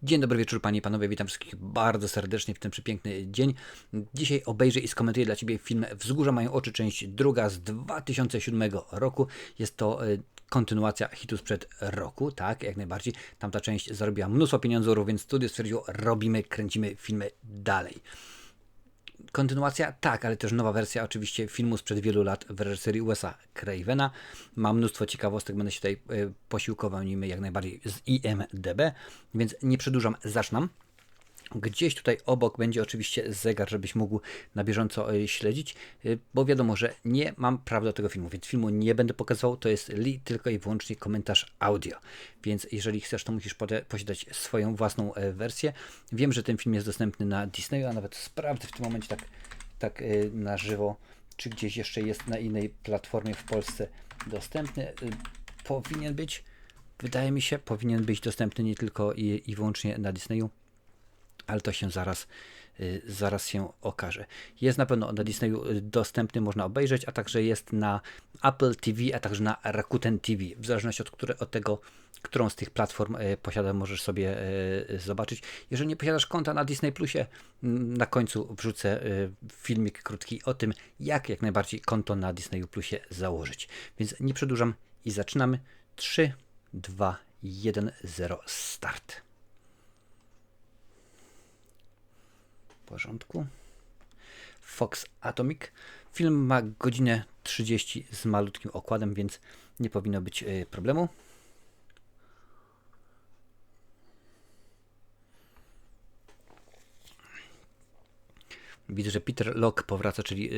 Dzień dobry wieczór panie i panowie, witam wszystkich bardzo serdecznie w ten przepiękny dzień. Dzisiaj obejrzę i skomentuję dla ciebie film Wzgórza mają oczy, część druga z 2007 roku. Jest to kontynuacja hitu sprzed roku, tak, jak najbardziej. Tamta część zarobiła mnóstwo pieniędzy, więc studio stwierdziło, robimy, kręcimy filmy dalej. Kontynuacja? Tak, ale też nowa wersja oczywiście filmu sprzed wielu lat w reżyserii Wesa Cravena. Ma mnóstwo ciekawostek, będę się tutaj posiłkował nimi jak najbardziej z IMDb, więc nie przedłużam, zaczynam. Gdzieś tutaj obok będzie oczywiście zegar, żebyś mógł na bieżąco śledzić, bo wiadomo, że nie mam praw do tego filmu, więc filmu nie będę pokazywał, to jest tylko i wyłącznie komentarz audio. Więc jeżeli chcesz, to musisz posiadać swoją własną wersję. Wiem, że ten film jest dostępny na Disneyu, a nawet sprawdzę w tym momencie tak na żywo, czy gdzieś jeszcze jest na innej platformie w Polsce dostępny. Powinien być, wydaje mi się, powinien być dostępny nie tylko i wyłącznie na Disneyu, ale to się zaraz się okaże. Jest na pewno na Disneyu dostępny, można obejrzeć, a także jest na Apple TV, a także na Rakuten TV. W zależności od tego, którą z tych platform posiada, możesz sobie zobaczyć. Jeżeli nie posiadasz konta na Disney Plusie, na końcu wrzucę filmik krótki o tym, jak najbardziej konto na Disney Plusie założyć. Więc nie przedłużam i zaczynamy. 3, 2, 1, 0, start. W porządku. Fox Atomic. Film ma godzinę 30 z malutkim okładem, więc nie powinno być problemu. Widzę, że Peter Locke powraca, czyli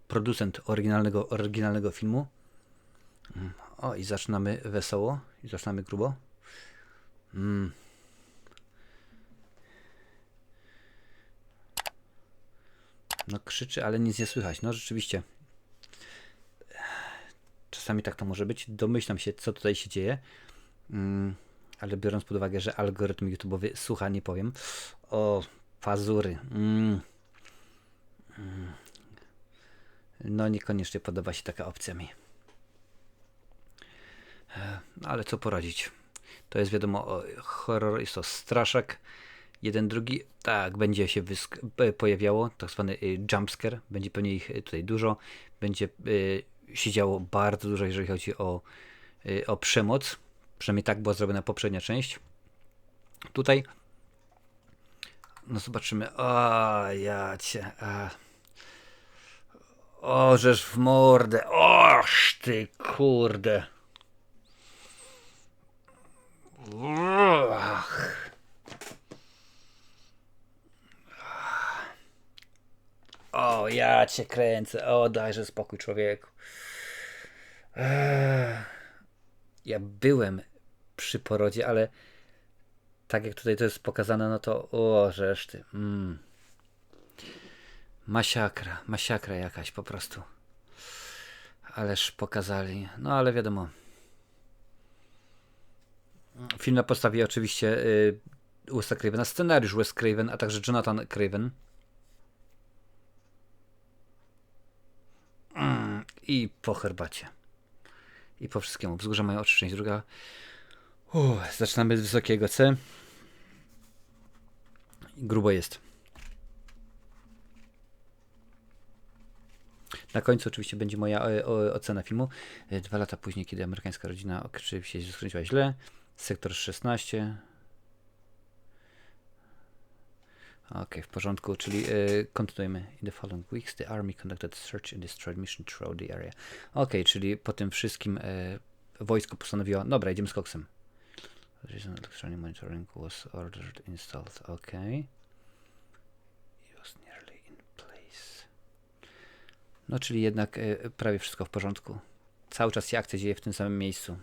producent oryginalnego filmu. O, i zaczynamy wesoło, i zaczynamy grubo. No krzyczy, ale nic nie słychać. No rzeczywiście. Czasami tak to może być. Domyślam się, co tutaj się dzieje. Ale biorąc pod uwagę, że algorytm YouTube'owy słucha, nie powiem. O, pazury. No niekoniecznie podoba się taka opcja mi. Ale co poradzić? To jest wiadomo horror, jest to straszak. Jeden, drugi, tak, będzie się pojawiało, tak zwany jumpscare, będzie pewnie ich tutaj dużo, będzie się działo bardzo dużo, jeżeli chodzi o przemoc, przynajmniej tak była zrobiona poprzednia część. Tutaj, no zobaczymy, o ja cię, o żeż w mordę, oż ty kurde. Ach. O, ja cię kręcę. O, dajże spokój, człowieku. Ja byłem przy porodzie, ale tak jak tutaj to jest pokazane, no to o, żeż ty. Masiakra jakaś po prostu. Ależ pokazali. No ale wiadomo. Film na podstawie oczywiście Wesa Cravena, scenariusz Wes Craven, a także Jonathan Craven. I po herbacie. I po wszystkiemu. Wzgórza mają oczy, część druga. Zaczynamy z wysokiego C. I grubo jest. Na końcu oczywiście będzie moja ocena filmu. 2 lata później, kiedy amerykańska rodzina oczywiście się skręciła źle. Sektor 16. Ok, w porządku, czyli kontynuujemy. In the following weeks, the army conducted search and destroy mission throughout the area. Ok, czyli po tym wszystkim wojsko postanowiło, dobra, idziemy z koksem. Electronic monitoring was ordered installed. Ok. It was nearly in place. No, czyli jednak prawie wszystko w porządku. Cały czas się akcja dzieje w tym samym miejscu.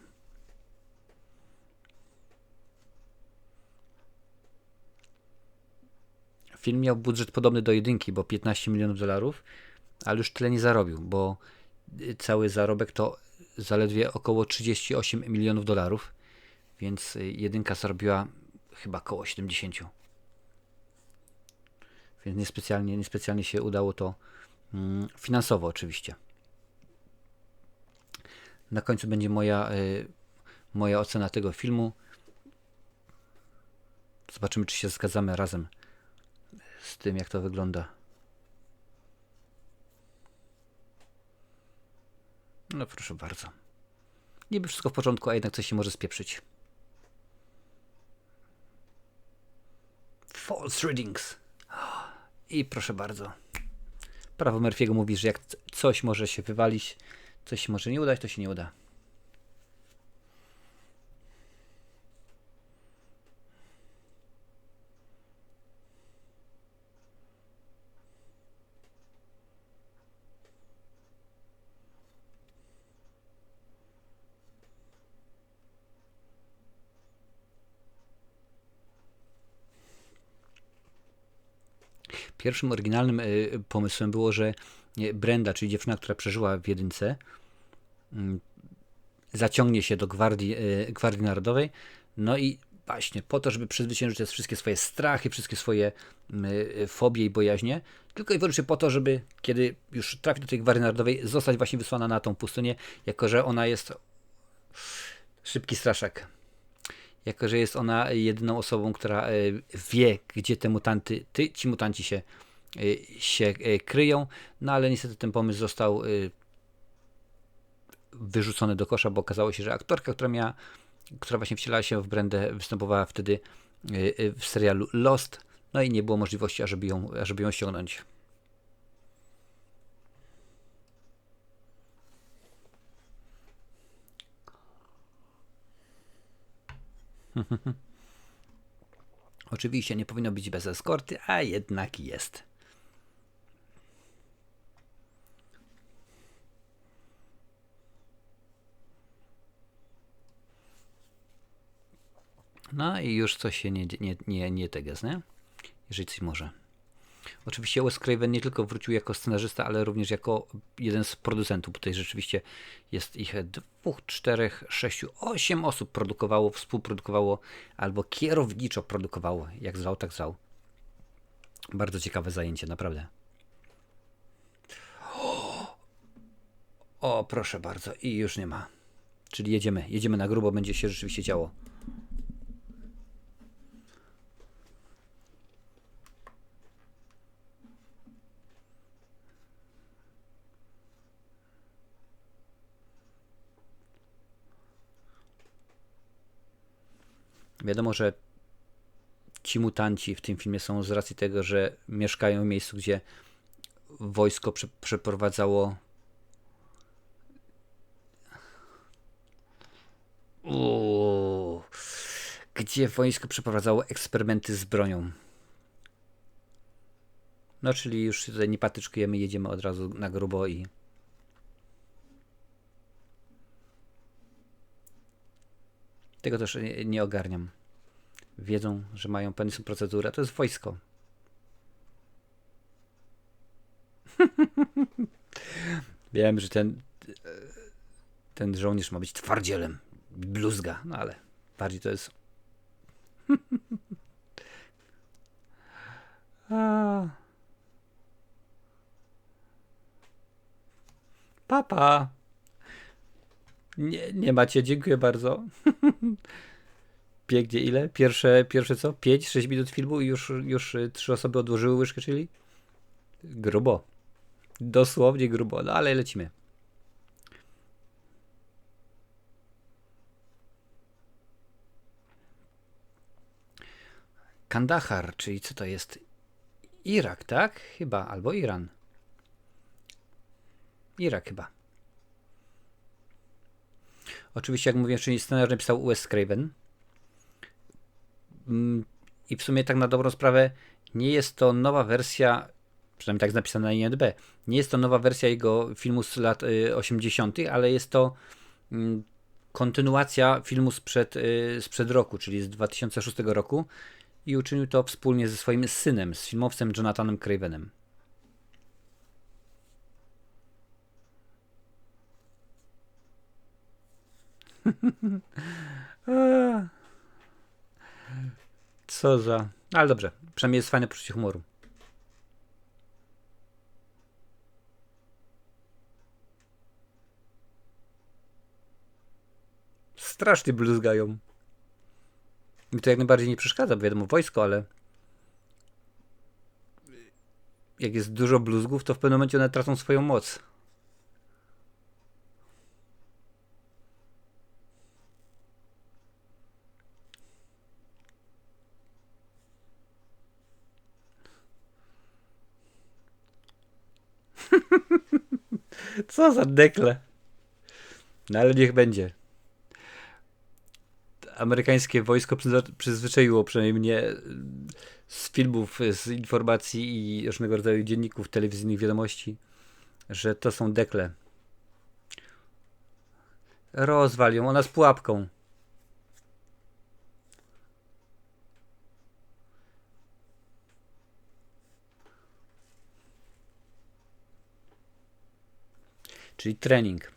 Film miał budżet podobny do jedynki, bo 15 milionów dolarów, ale już tyle nie zarobił, bo cały zarobek to zaledwie około 38 milionów dolarów, więc jedynka zarobiła chyba około 70. Więc niespecjalnie się udało to finansowo oczywiście. Na końcu będzie moja ocena tego filmu. Zobaczymy, czy się zgadzamy razem z tym, jak to wygląda. No proszę bardzo. Niby wszystko w porządku, a jednak coś się może spieprzyć. False readings. I proszę bardzo. Prawo Murphy'ego mówi, że jak coś może się wywalić, coś się może nie udać, to się nie uda. Pierwszym oryginalnym pomysłem było, że Brenda, czyli dziewczyna, która przeżyła w jedynce, zaciągnie się do Gwardii Narodowej, no i właśnie po to, żeby przezwyciężyć te wszystkie swoje strachy, wszystkie swoje fobie i bojaźnie, tylko i wyłącznie po to, żeby kiedy już trafi do tej Gwardii Narodowej, zostać właśnie wysłana na tą pustynię, jako że ona jest szybki straszak. Jako że jest ona jedyną osobą, która wie, gdzie ci mutanci się kryją, no ale niestety ten pomysł został wyrzucony do kosza, bo okazało się, że aktorka, która właśnie wcielała się w Brendę, występowała wtedy w serialu Lost, no i nie było możliwości, ażeby ją ściągnąć. Oczywiście nie powinno być bez eskorty, a jednak jest. No i już coś się nie teges, nie? Jeżeli coś może. Oczywiście Wes Craven nie tylko wrócił jako scenarzysta, ale również jako jeden z producentów. Tutaj rzeczywiście jest ich 2, 4, 6, 8 osób produkowało, współprodukowało albo kierowniczo produkowało. Jak zwał, tak zwał. Bardzo ciekawe zajęcie, naprawdę. O, proszę bardzo. I już nie ma. Czyli jedziemy na grubo, będzie się rzeczywiście działo. Wiadomo, że ci mutanci w tym filmie są z racji tego, że mieszkają w miejscu, gdzie wojsko przeprowadzało gdzie wojsko przeprowadzało eksperymenty z bronią. No, czyli już tutaj nie patyczkujemy, jedziemy od razu na grubo i tego też nie ogarniam. Wiedzą, że mają pewną procedurę, a to jest wojsko. Wiem, że ten żołnierz ma być twardzielem, bluzga, no ale bardziej to jest Papa. Nie macie, dziękuję bardzo. Pięknie, ile? Pierwsze co? 5-6 minut filmu i już 3 osoby odłożyły łyżkę, czyli grubo. Dosłownie grubo, no ale lecimy. Kandahar, czyli co to jest? Irak, tak? Chyba, albo Iran. Irak chyba. Oczywiście, jak mówiłem, czyli scenariusz napisał Wes Craven. I w sumie tak na dobrą sprawę nie jest to nowa wersja, przynajmniej tak jest napisane na IMDb, nie jest to nowa wersja jego filmu z lat 80., ale jest to kontynuacja filmu sprzed roku, czyli z 2006 roku i uczynił to wspólnie ze swoim synem, z filmowcem Jonathanem Cravenem. Co za... Ale dobrze, przynajmniej jest fajne poczucie humoru. Strasznie bluzgają. Mi to jak najbardziej nie przeszkadza, bo wiadomo, wojsko, ale jak jest dużo bluzgów, to w pewnym momencie one tracą swoją moc. Co za dekle. No ale niech będzie. Amerykańskie wojsko przyzwyczaiło przynajmniej mnie z filmów, z informacji i różnego rodzaju dzienników, telewizyjnych wiadomości, że to są dekle. Rozwalią, ona z pułapką. Czyli trening.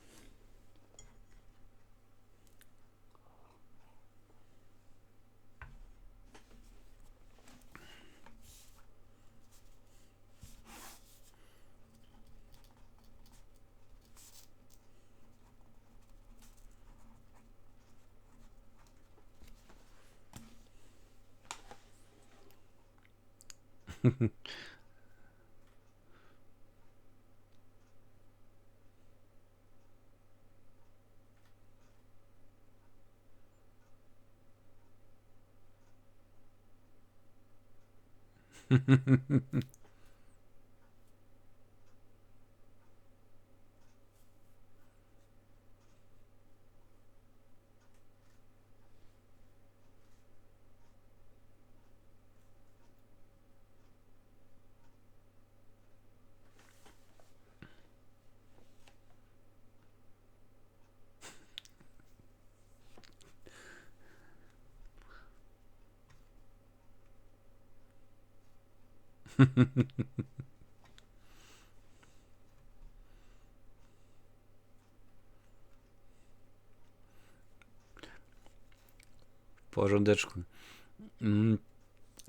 W porządeczku.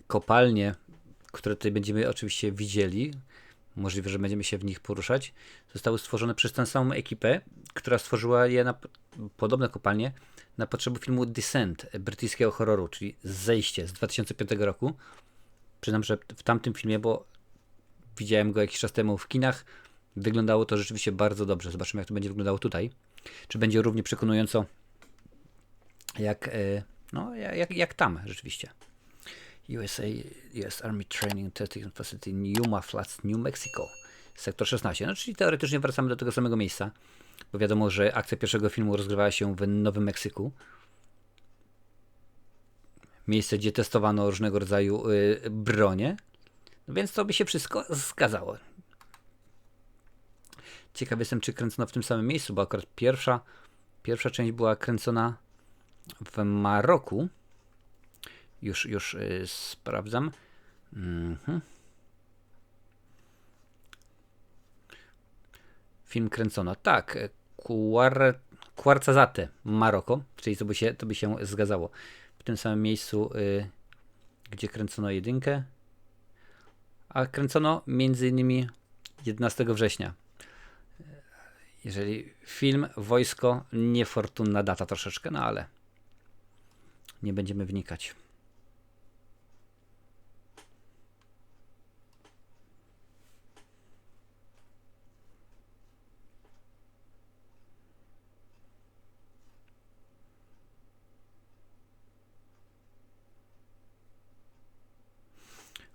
Kopalnie, które tutaj będziemy oczywiście widzieli, możliwe, że będziemy się w nich poruszać, zostały stworzone przez tę samą ekipę, która stworzyła je na podobne kopalnie na potrzeby filmu Descent, brytyjskiego horroru, czyli Zejście z 2005 roku. Przyznam, że w tamtym filmie, bo widziałem go jakiś czas temu w kinach, wyglądało to rzeczywiście bardzo dobrze. Zobaczymy, jak to będzie wyglądało tutaj. Czy będzie równie przekonująco jak, no, jak tam rzeczywiście. USA, US Army Training Testing Facility Yuma Flats, New Mexico. Sektor 16. No, czyli teoretycznie wracamy do tego samego miejsca, bo wiadomo, że akcja pierwszego filmu rozgrywała się w Nowym Meksyku. Miejsce, gdzie testowano różnego rodzaju bronie. No więc to by się wszystko zgadzało. Ciekaw jestem, czy kręcono w tym samym miejscu, bo akurat pierwsza część była kręcona w Maroku. Już sprawdzam. Film kręcono, tak, Ouarzazate, Maroko, czyli to by się zgadzało. W tym samym miejscu, gdzie kręcono jedynkę, a kręcono m.in. 11 września. Jeżeli film, wojsko, niefortunna data troszeczkę, no ale nie będziemy wnikać.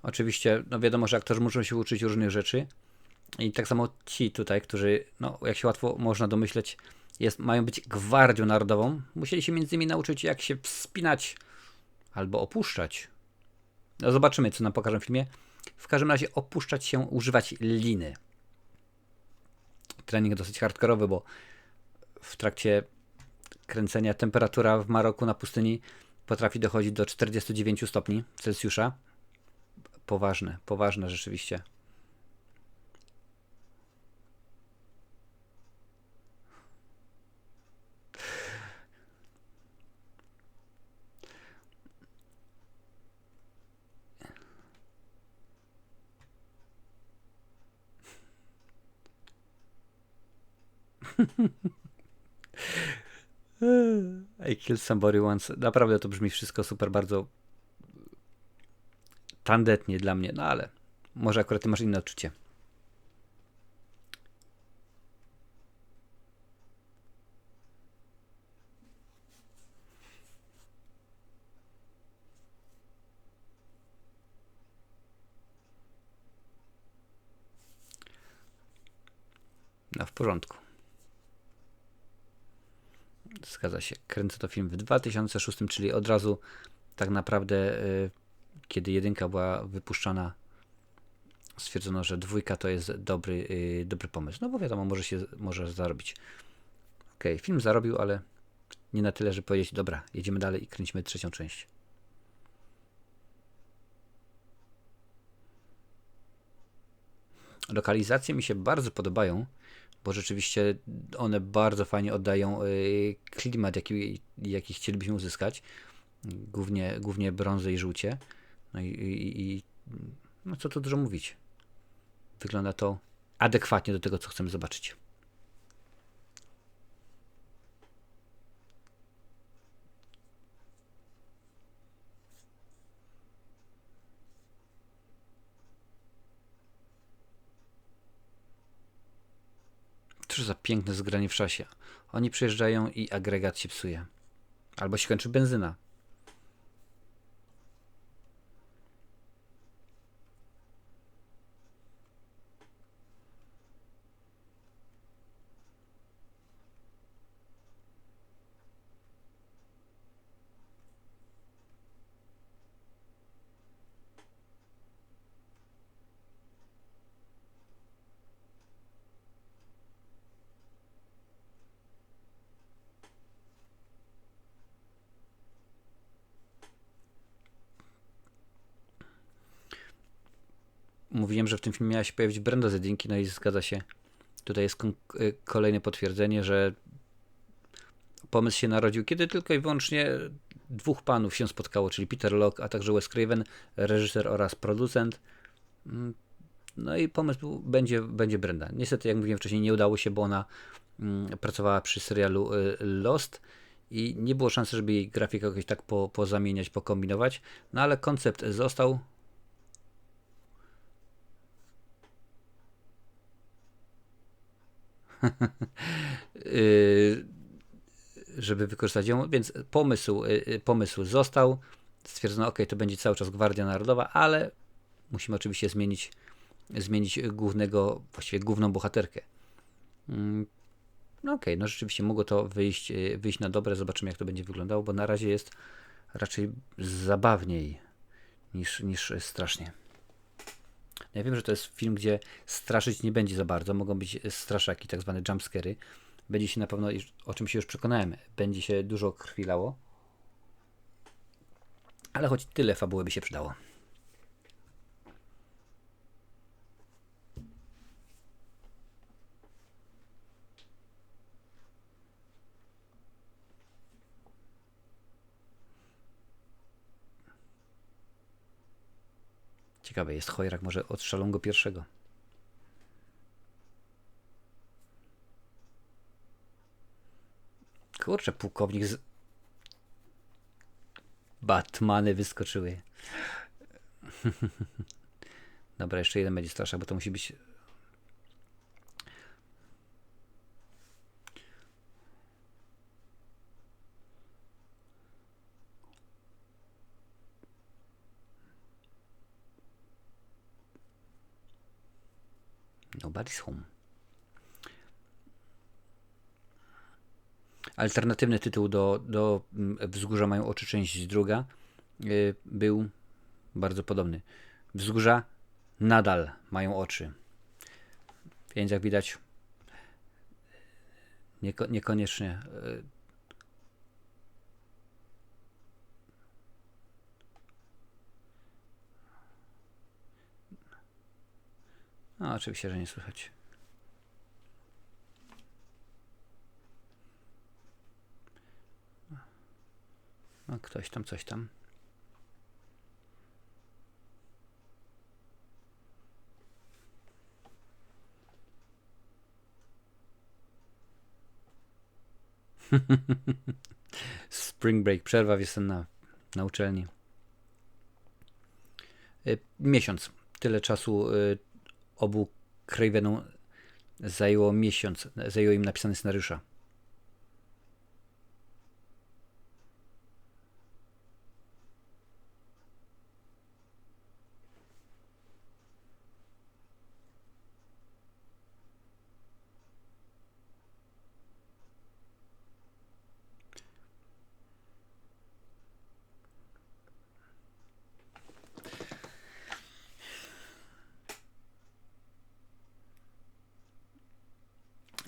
Oczywiście, no wiadomo, że aktorzy muszą się uczyć różnych rzeczy. I tak samo ci tutaj, którzy, no jak się łatwo można domyśleć, mają być gwardią narodową, musieli się między innymi nauczyć, jak się wspinać albo opuszczać. No zobaczymy, co nam pokażą w filmie. W każdym razie opuszczać się, używać liny. Trening dosyć hardkorowy, bo w trakcie kręcenia temperatura w Maroku na pustyni potrafi dochodzić do 49 stopni Celsjusza. Poważne rzeczywiście. I Killed Somebody Once. Naprawdę to brzmi wszystko super, bardzo tandetnie dla mnie, no ale może akurat ty masz inne odczucie. No w porządku. Zgadza się. Kręcę to film w 2006, czyli od razu tak naprawdę, kiedy jedynka była wypuszczana, stwierdzono, że dwójka to jest dobry pomysł. No bo wiadomo, może zarobić. Okej, film zarobił, ale nie na tyle, że powiedzieć, dobra, jedziemy dalej i kręcimy trzecią część. Lokalizacje mi się bardzo podobają, bo rzeczywiście one bardzo fajnie oddają klimat, jaki chcielibyśmy uzyskać. Głównie brązy i żółcie. No i no co tu dużo mówić. Wygląda to adekwatnie do tego, co chcemy zobaczyć. Cóż za piękne zgranie w czasie. Oni przyjeżdżają i agregat się psuje. Albo się kończy benzyna. Mówiłem, że w tym filmie miała się pojawić Brenda z jedynki, no i zgadza się. Tutaj jest kolejne potwierdzenie, że pomysł się narodził, kiedy tylko i wyłącznie dwóch panów się spotkało, czyli Peter Locke, a także Wes Craven, reżyser oraz producent. No i pomysł będzie Brenda. Niestety, jak mówiłem wcześniej, nie udało się, bo ona pracowała przy serialu Lost i nie było szansy, żeby jej grafikę jakoś tak pozamieniać, pokombinować. No ale koncept został. Żeby wykorzystać ją, więc pomysł został. Stwierdzono, ok, to będzie cały czas Gwardia Narodowa, ale musimy oczywiście zmienić właściwie główną bohaterkę. No okej, no rzeczywiście mogło to wyjść na dobre, zobaczymy jak to będzie wyglądało, bo na razie jest raczej zabawniej niż strasznie. Ja wiem, że to jest film, gdzie straszyć nie będzie za bardzo, mogą być straszaki, tak zwane jumpscary. Będzie się na pewno, o czym się już przekonałem, będzie się dużo krwilało, ale choć tyle fabuły by się przydało. Ciekawe jest, Chojrak może odstrzelą go pierwszego. Kurczę, pułkownik z... Batmany wyskoczyły. Dobra, jeszcze jeden będzie straszny, bo to musi być... Nobody's Home. Alternatywny tytuł do Wzgórza mają oczy, część druga, był bardzo podobny. Wzgórza nadal mają oczy. Więc jak widać, niekoniecznie. No, oczywiście, że nie słychać. No, ktoś tam, coś tam. Spring break, przerwa wiosenna na uczelni. Miesiąc. Tyle czasu obu Cravenom zajęło miesiąc. Zajęło im napisanie scenariusza.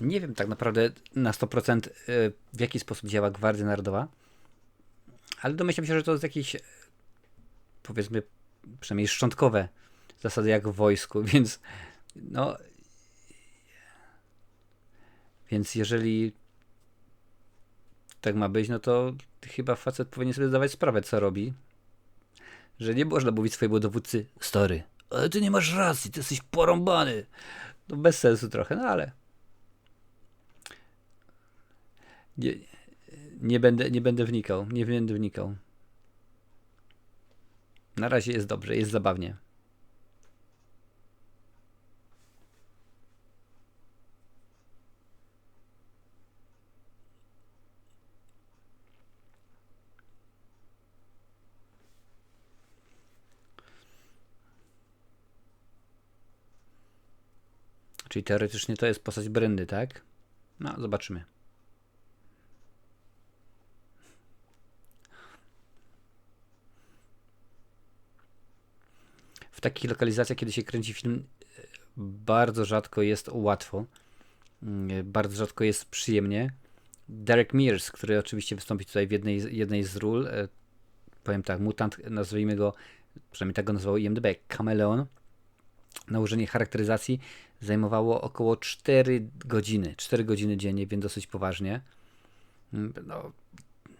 Nie wiem tak naprawdę na 100% w jaki sposób działa Gwardia Narodowa, ale domyślam się, że to jest jakieś, powiedzmy, przynajmniej szczątkowe zasady jak w wojsku, więc no, więc jeżeli tak ma być, no to chyba facet powinien sobie zdawać sprawę, co robi, że nie można mówić swojemu dowódcy, stary, ale ty nie masz racji, ty jesteś porąbany. No bez sensu trochę, no ale nie, nie będę wnikał, nie będę wnikał. Na razie jest dobrze, jest zabawnie. Czyli teoretycznie to jest postać Bryndy, tak? No, zobaczymy. W takich lokalizacjach, kiedy się kręci film, bardzo rzadko jest łatwo. Bardzo rzadko jest przyjemnie. Derek Mears, który oczywiście wystąpi tutaj w jednej z ról, powiem tak, mutant, nazwijmy go, przynajmniej tak go nazwało IMDb, kameleon, nałożenie charakteryzacji zajmowało około 4 godziny. 4 godziny dziennie, więc dosyć poważnie. No,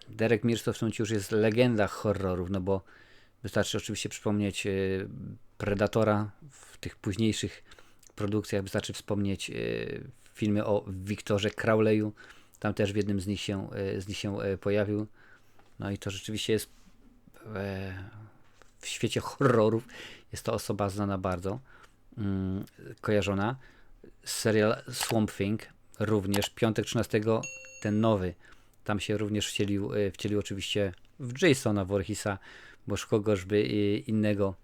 Derek Mears to w tym już jest legenda horrorów, no bo wystarczy oczywiście przypomnieć Predatora w tych późniejszych produkcjach, wystarczy wspomnieć filmy o Wiktorze Crowley'u, tam też w jednym z nich się pojawił. No i to rzeczywiście jest w świecie horrorów jest to osoba znana bardzo, kojarzona. Serial Swamp Thing również, piątek 13, ten nowy, tam się również wcielił oczywiście w Jasona Voorheesa, bo kogoż by innego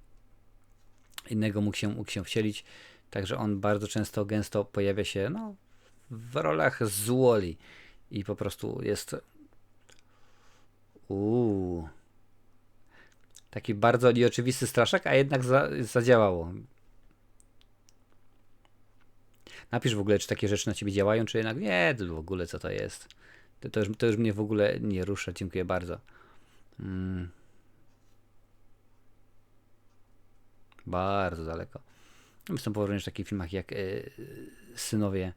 mógł się wcielić, także on bardzo często, gęsto pojawia się w rolach złoli i po prostu jest taki bardzo nieoczywisty straszak, a jednak zadziałało. Napisz w ogóle, czy takie rzeczy na ciebie działają, czy jednak nie, w ogóle co to jest. To już mnie w ogóle nie rusza, dziękuję bardzo. Bardzo daleko. Występował również w takich filmach jak Synowie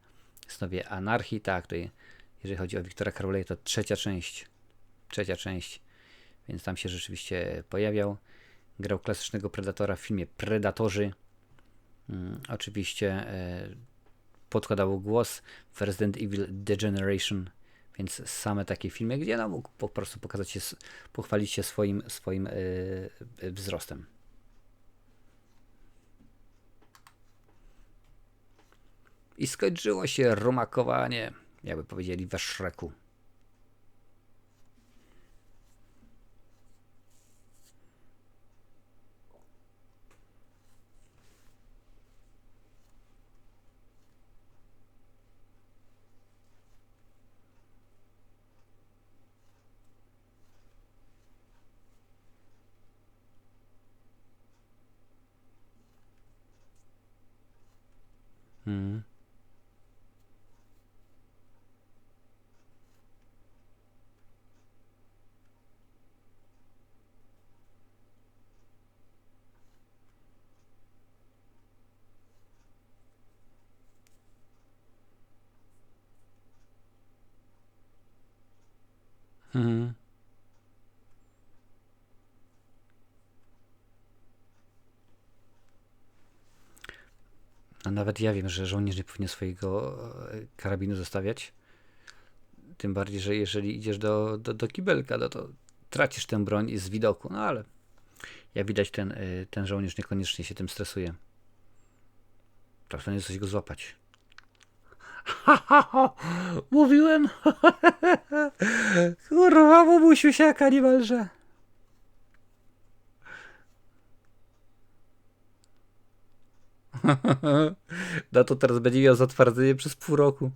Anarchii, tak, tutaj, jeżeli chodzi o Wiktora Crowley, to trzecia część, więc tam się rzeczywiście pojawiał. Grał klasycznego Predatora w filmie Predatorzy. Oczywiście podkładał głos w Resident Evil Degeneration, więc same takie filmy, gdzie mógł po prostu pochwalić się swoim wzrostem. I skończyło się rumakowanie, jakby powiedzieli we Shreku. A nawet ja wiem, że żołnierz nie powinien swojego karabinu zostawiać. Tym bardziej, że jeżeli idziesz do kibelka, no to tracisz tę broń z widoku. No ale jak widać, ten żołnierz niekoniecznie się tym stresuje. Tak, to nie coś go złapać. Mówiłem. Kurwa, mamusiu się kanibalże. No to teraz będzie miał zatwardzenie przez pół roku.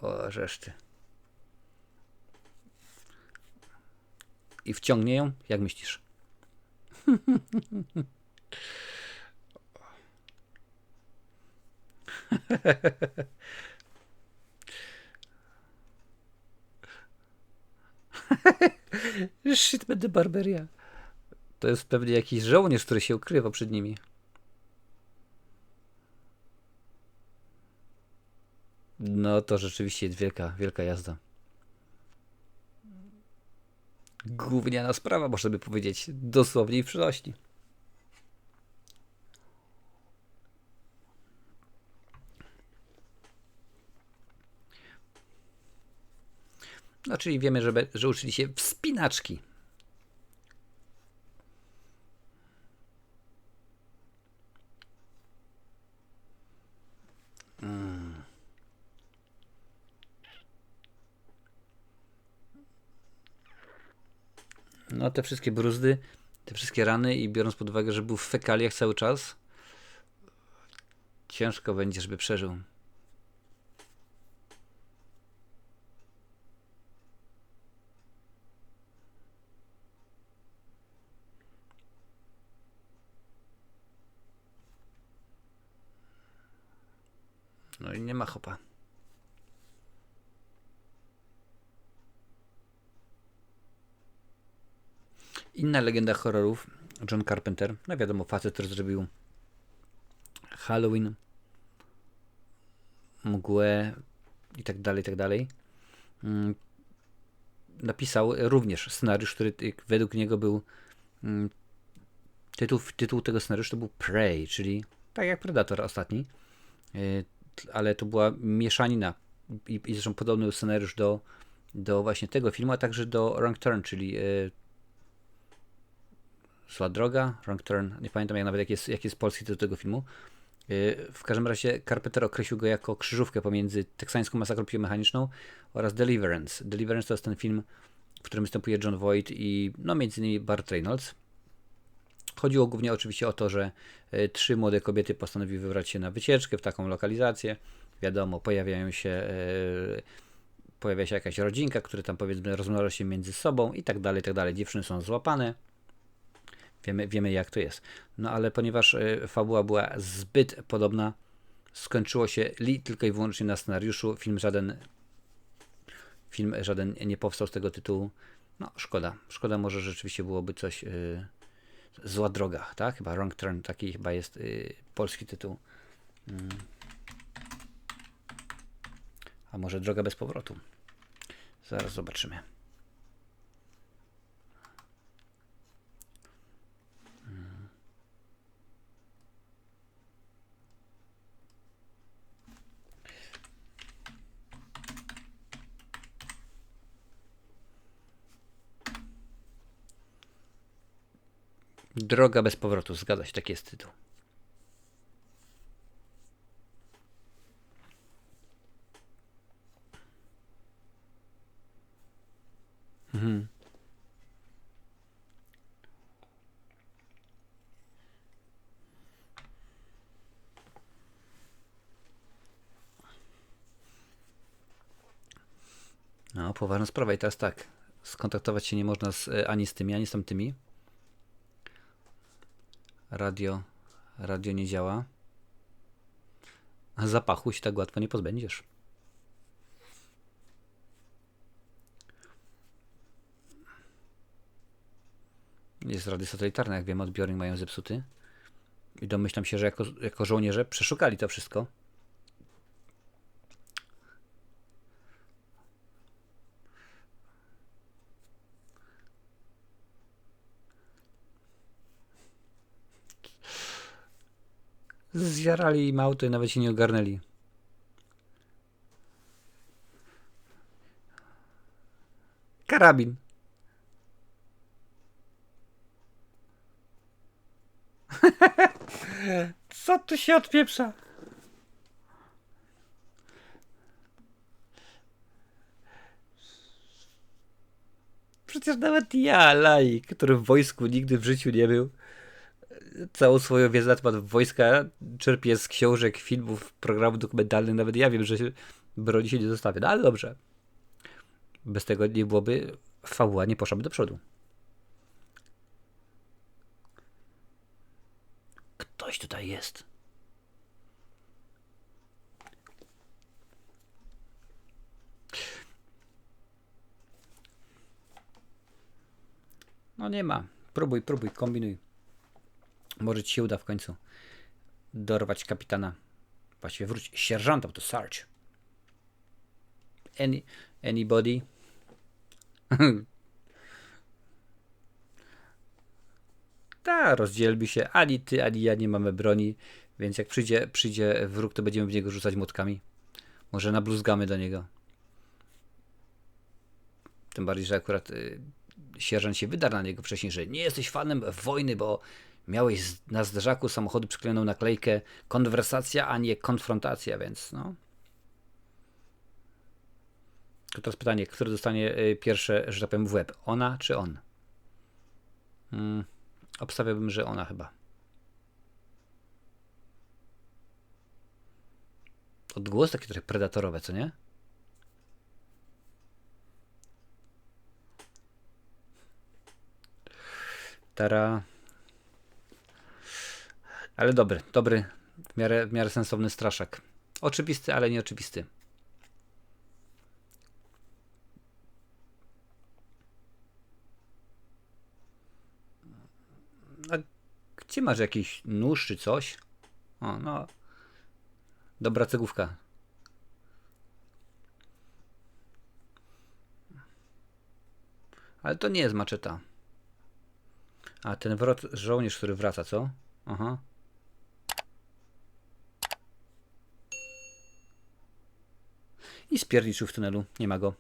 O, reszty. I wciągnie ją? Jak myślisz? Shit, będę barberia. To jest pewnie jakiś żołnierz, który się ukrywa przed nimi. No to rzeczywiście jest wielka, wielka jazda. Gówniana sprawa, można by powiedzieć. Dosłownie i w przyszłości. No czyli wiemy, że uczyli się wspinaczki. No te wszystkie bruzdy, te wszystkie rany i biorąc pod uwagę, że był w fekaliach cały czas, ciężko będzie, żeby przeżył. No i nie ma chopa. Inna legenda horrorów, John Carpenter, no wiadomo, facet, który zrobił Halloween, Mgłę i tak dalej, i tak dalej. Napisał również scenariusz, który według niego był tytuł tego scenariusza to był Prey, czyli tak jak Predator ostatni, ale to była mieszanina i zresztą podobny scenariusz do właśnie tego filmu, a także do Wrong Turn, czyli Zła droga, Wrong Turn, nie pamiętam jak nawet jaki jest polski tytuł tego filmu. W każdym razie Carpenter określił go jako krzyżówkę pomiędzy teksańską masakrą biomechaniczną oraz Deliverance. Deliverance to jest ten film, w którym występuje John Voight i no między innymi Burt Reynolds. Chodziło głównie oczywiście o to, że 3 młode kobiety postanowiły wybrać się na wycieczkę w taką lokalizację. Wiadomo, pojawia się jakaś rodzinka, które tam powiedzmy rozmnaża się między sobą i tak dalej, i tak dalej. Dziewczyny są złapane. Wiemy jak to jest. No ale ponieważ fabuła była zbyt podobna, skończyło się tylko i wyłącznie na scenariuszu. Film żaden nie powstał z tego tytułu. No szkoda. Szkoda, może rzeczywiście byłoby coś... Zła droga, tak? Chyba Wrong Turn, taki chyba jest polski tytuł. A może Droga bez powrotu? Zaraz zobaczymy. Droga bez powrotu, zgadza się, taki jest tytuł. No, poważna sprawa i teraz tak, skontaktować się nie można ani z tymi, ani z tamtymi. Radio nie działa. A zapachu się tak łatwo nie pozbędziesz. Jest radio satelitarne, jak wiem, odbiornik mają zepsuty. I domyślam się, że jako żołnierze przeszukali to wszystko. Zjarali im auto i nawet się nie ogarnęli. Karabin. Co tu się odpieprza? Przecież nawet ja, laik, który w wojsku nigdy w życiu nie był, całą swoją wiedzę na temat wojska czerpię z książek, filmów, programów dokumentalnych. Nawet ja wiem, że broni się nie zostawia. No ale dobrze. Bez tego nie byłoby, fabuła nie poszłaby do przodu. Ktoś tutaj jest. No nie ma. Próbuj, kombinuj. Może ci się uda w końcu dorwać kapitana. Właściwie wróć sierżanta, bo to Sarge. Anybody? Ta, rozdzielmy się. Ani ty, ani ja nie mamy broni, więc jak przyjdzie wróg, to będziemy w niego rzucać młotkami. Może nabluzgamy do niego. Tym bardziej, że akurat sierżant się wydarł na niego wcześniej, że nie jesteś fanem wojny, bo miałeś na zderzaku samochodu przyklejoną naklejkę konwersacja, a nie konfrontacja, więc no. To teraz pytanie, który dostanie pierwsze, że tak powiem, w łeb? Ona czy on? Obstawiałbym, że ona chyba. Odgłos takie trochę predatorowe, co nie? Tara. Ale dobry, w miarę sensowny straszak. Oczywisty, ale nieoczywisty. A gdzie masz jakiś nóż czy coś? O, no. Dobra cegówka. Ale to nie jest maczeta. A ten żołnierz, który wraca, co? Aha. I spierniczył w tunelu. Nie ma go.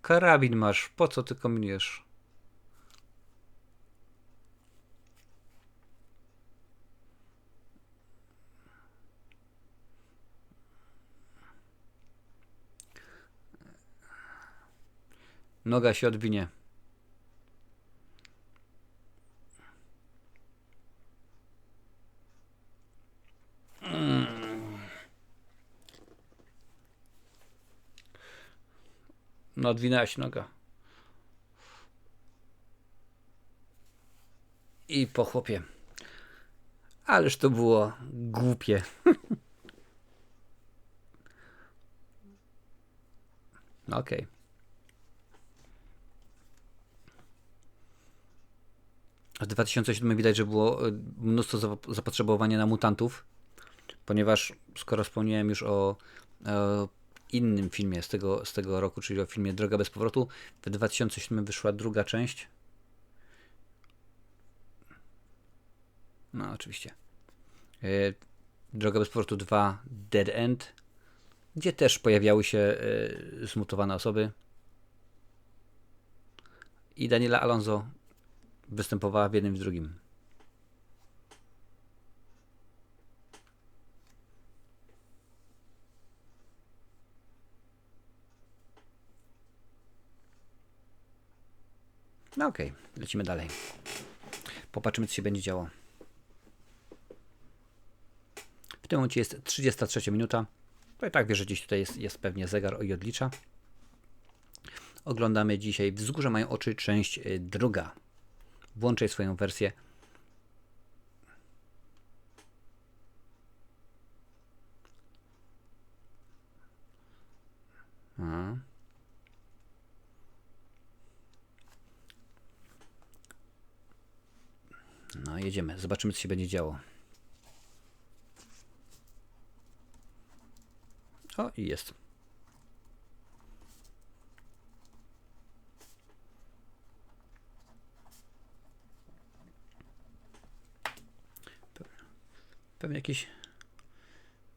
Karabin masz. Po co ty kombinujesz? Noga się odwinie. No, odwinęła się noga. I po chłopie. Ależ to było głupie. No okej. W 2007 widać, że było mnóstwo zapotrzebowania na mutantów, ponieważ skoro wspomniałem już o innym filmie z tego roku, czyli o filmie Droga bez powrotu, w 2007 wyszła druga część. No oczywiście. Droga bez powrotu 2 Dead End, gdzie też pojawiały się zmutowane osoby. I Daniela Alonso występowała w jednym i w drugim. No okej, lecimy dalej. Popatrzymy, co się będzie działo. W tym momencie jest 33 minuta. To i tak wiesz, że gdzieś tutaj jest pewnie zegar i odlicza. Oglądamy dzisiaj Wzgórze mają oczy, część druga. Włączaj swoją wersję. No, jedziemy. Zobaczymy, co się będzie działo. O, i jest.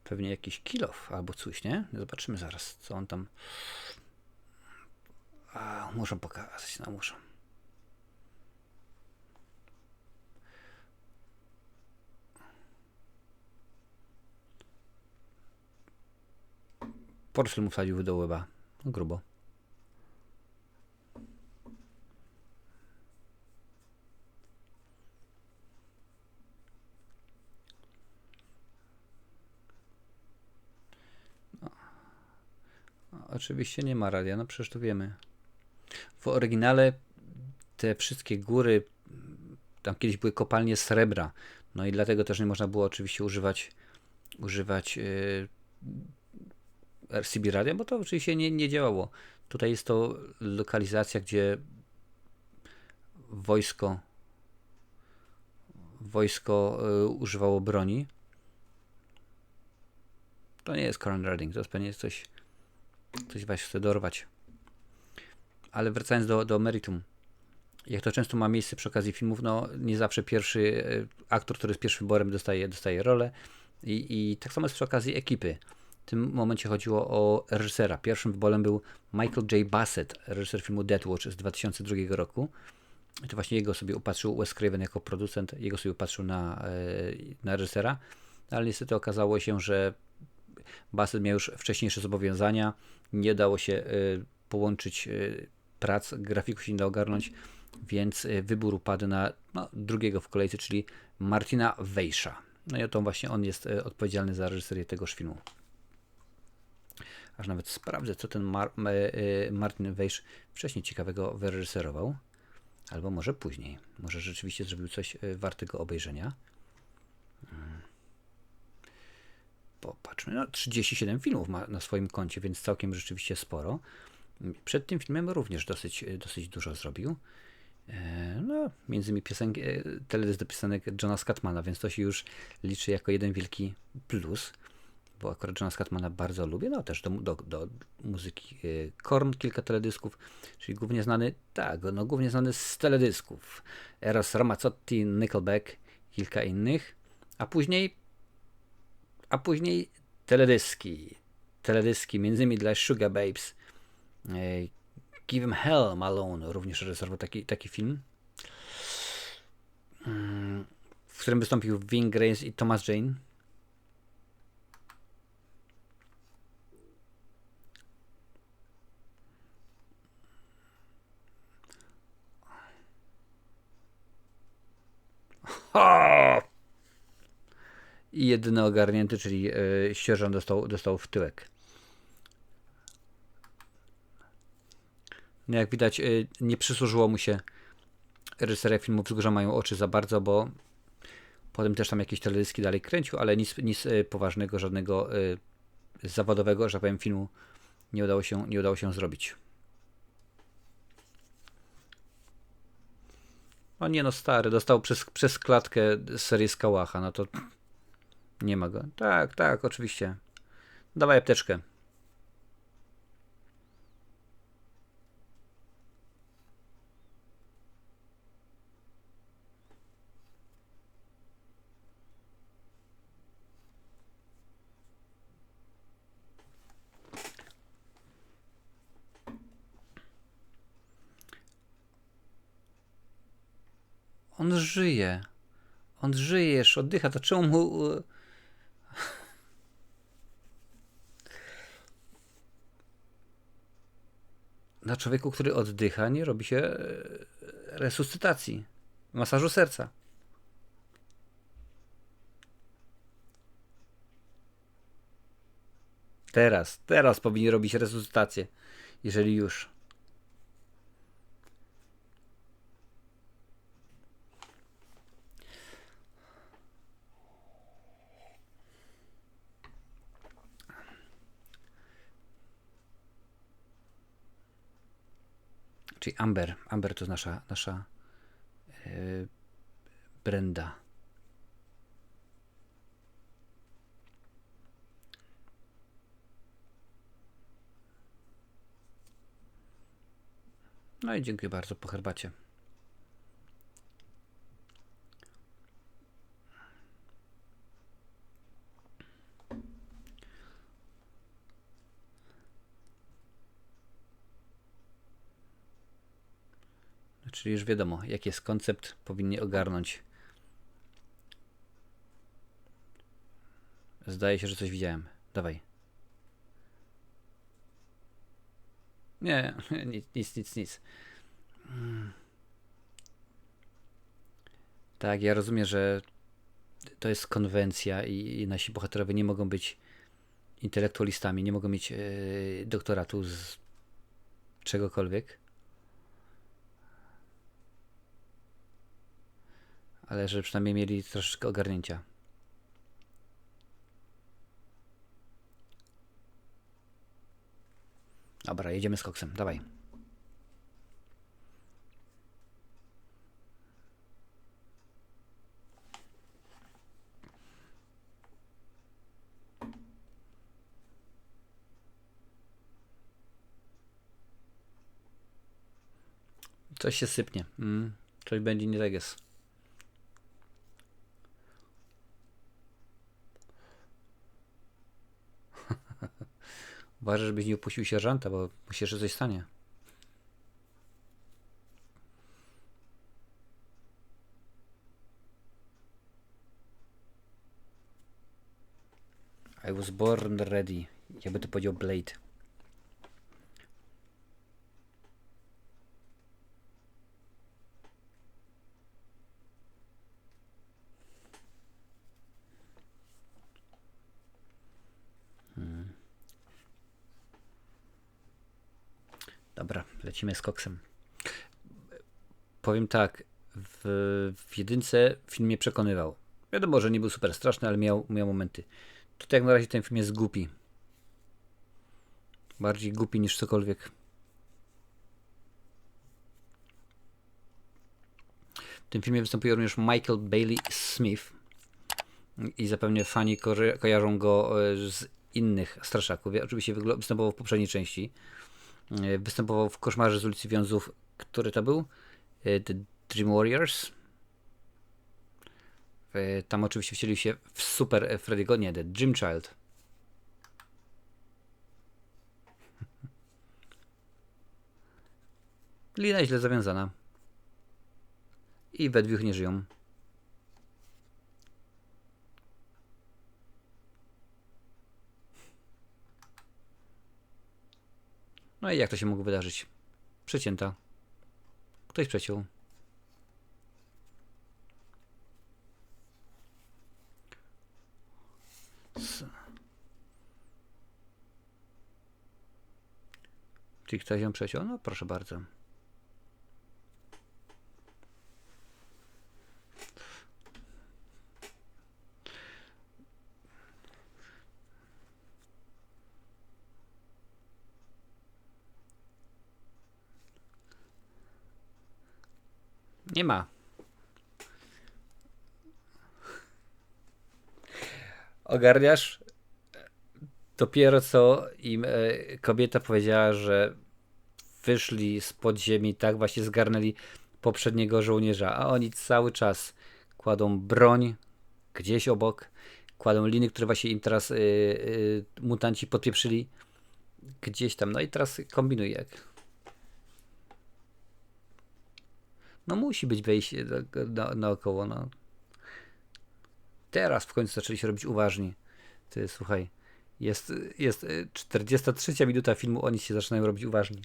Pewnie jakiś kill-off albo coś, nie? Zobaczymy zaraz, co on tam... Muszę pokazać, no muszę. Portfel mu wsadził do łeba. No, grubo. Oczywiście nie ma radia, no przecież to wiemy. W oryginale te wszystkie góry, tam kiedyś były kopalnie srebra, no i dlatego też nie można było oczywiście używać RCB radia, bo to oczywiście nie działało. Tutaj jest to lokalizacja, gdzie wojsko używało broni. To nie jest Coron Redding, to jest pewnie coś właśnie chce dorwać. Ale wracając do meritum. Jak to często ma miejsce przy okazji filmów, no nie zawsze pierwszy aktor, który jest pierwszym wyborem, dostaje rolę. I tak samo jest przy okazji ekipy. W tym momencie chodziło o reżysera. Pierwszym wyborem był Michael J. Bassett, reżyser filmu Death Watch z 2002 roku. I to właśnie jego sobie upatrzył Wes Craven jako producent, jego sobie upatrzył na reżysera. Ale niestety okazało się, że Bassett miał już wcześniejsze zobowiązania, nie dało się połączyć prac, grafików się nie dało ogarnąć, więc wybór upadł na drugiego w kolejce, czyli Martina Weiss'a. No i oto właśnie on jest odpowiedzialny za reżyserię tegoż filmu. Aż nawet sprawdzę, co ten Martin Weisz wcześniej ciekawego wyreżyserował. Albo może później. Może rzeczywiście zrobił coś wartego obejrzenia. Popatrzmy, 37 filmów ma na swoim koncie, więc całkiem rzeczywiście sporo. Przed tym filmem również dosyć dużo zrobił. No, między innymi teledysk do piosenek Johna Scatmana, więc to się już liczy jako jeden wielki plus, bo akurat Johna Scatmana bardzo lubię. No też do muzyki Korn kilka teledysków, czyli głównie znany z teledysków. Eros Ramazzotti, Nickelback, kilka innych, a później teledyski, między innymi dla Sugar Babes. Give 'em Hell Malone również reżyserował taki film, w którym wystąpił Ving Rhames i Thomas Jane. I jedyny ogarnięty, czyli sierżant dostał w tyłek. No jak widać, nie przysłużyło mu się reżyseria filmów Wzgórza mają oczy za bardzo, bo potem też tam jakieś teledyski dalej kręcił, ale nic poważnego, żadnego zawodowego, że tak powiem, filmu nie udało się zrobić. O nie, no stary, dostał przez klatkę serię z Kałacha, no to nie ma go. Tak, oczywiście. Dawaj apteczkę. On żyje, jeszcze oddycha, to czemu mu... Na człowieku, który oddycha, nie robi się resuscytacji, masażu serca. Teraz powinni robić resuscytację, jeżeli już. Czyli Amber. Amber to nasza Brenda. No i dziękuję bardzo, po herbacie. Czyli już wiadomo, jaki jest koncept, powinni ogarnąć. Zdaje się, że coś widziałem. Dawaj. Nie, nic. Tak, ja rozumiem, że to jest konwencja i nasi bohaterowie nie mogą być intelektualistami, nie mogą mieć doktoratu z czegokolwiek. Ale że przynajmniej mieli troszeczkę ogarnięcia. Dobra, jedziemy z koksem, dawaj. Coś się sypnie. Coś będzie nie tak jest. Uważaj, żebyś nie upuścił sierżanta, bo mu się jeszcze coś stanie. I was born ready. Jakby to powiedział Blade. Dobra, lecimy z koksem. Powiem tak, w jedynce film mnie przekonywał. Wiadomo, że nie był super straszny, ale miał momenty. Tutaj jak na razie ten film jest głupi. Bardziej głupi niż cokolwiek. W tym filmie występuje również Michael Bailey Smith i zapewne fani kojarzą go z innych straszaków. Oczywiście występował w poprzedniej części. Występował w Koszmarze z ulicy Wiązów. Który to był? The Dream Warriors. Tam oczywiście wcielił się w super Freddy'ego, nie, The Dream Child. Lina źle zawiązana. I we dwóch nie żyją. No i jak to się mogło wydarzyć? Przecięta. Ktoś przeciął. Czyli ktoś ją przeciął? No proszę bardzo. Nie ma. Ogarniasz? Dopiero co im kobieta powiedziała, że wyszli z podziemi, tak właśnie zgarnęli poprzedniego żołnierza, a oni cały czas kładą broń gdzieś obok, kładą liny, które właśnie im teraz mutanci podpieprzyli gdzieś tam. No i teraz kombinuj jak. No musi być wejście naokoło, no. Teraz w końcu zaczęli się robić uważni. Ty, słuchaj, jest 43 minuta filmu, oni się zaczynają robić uważni.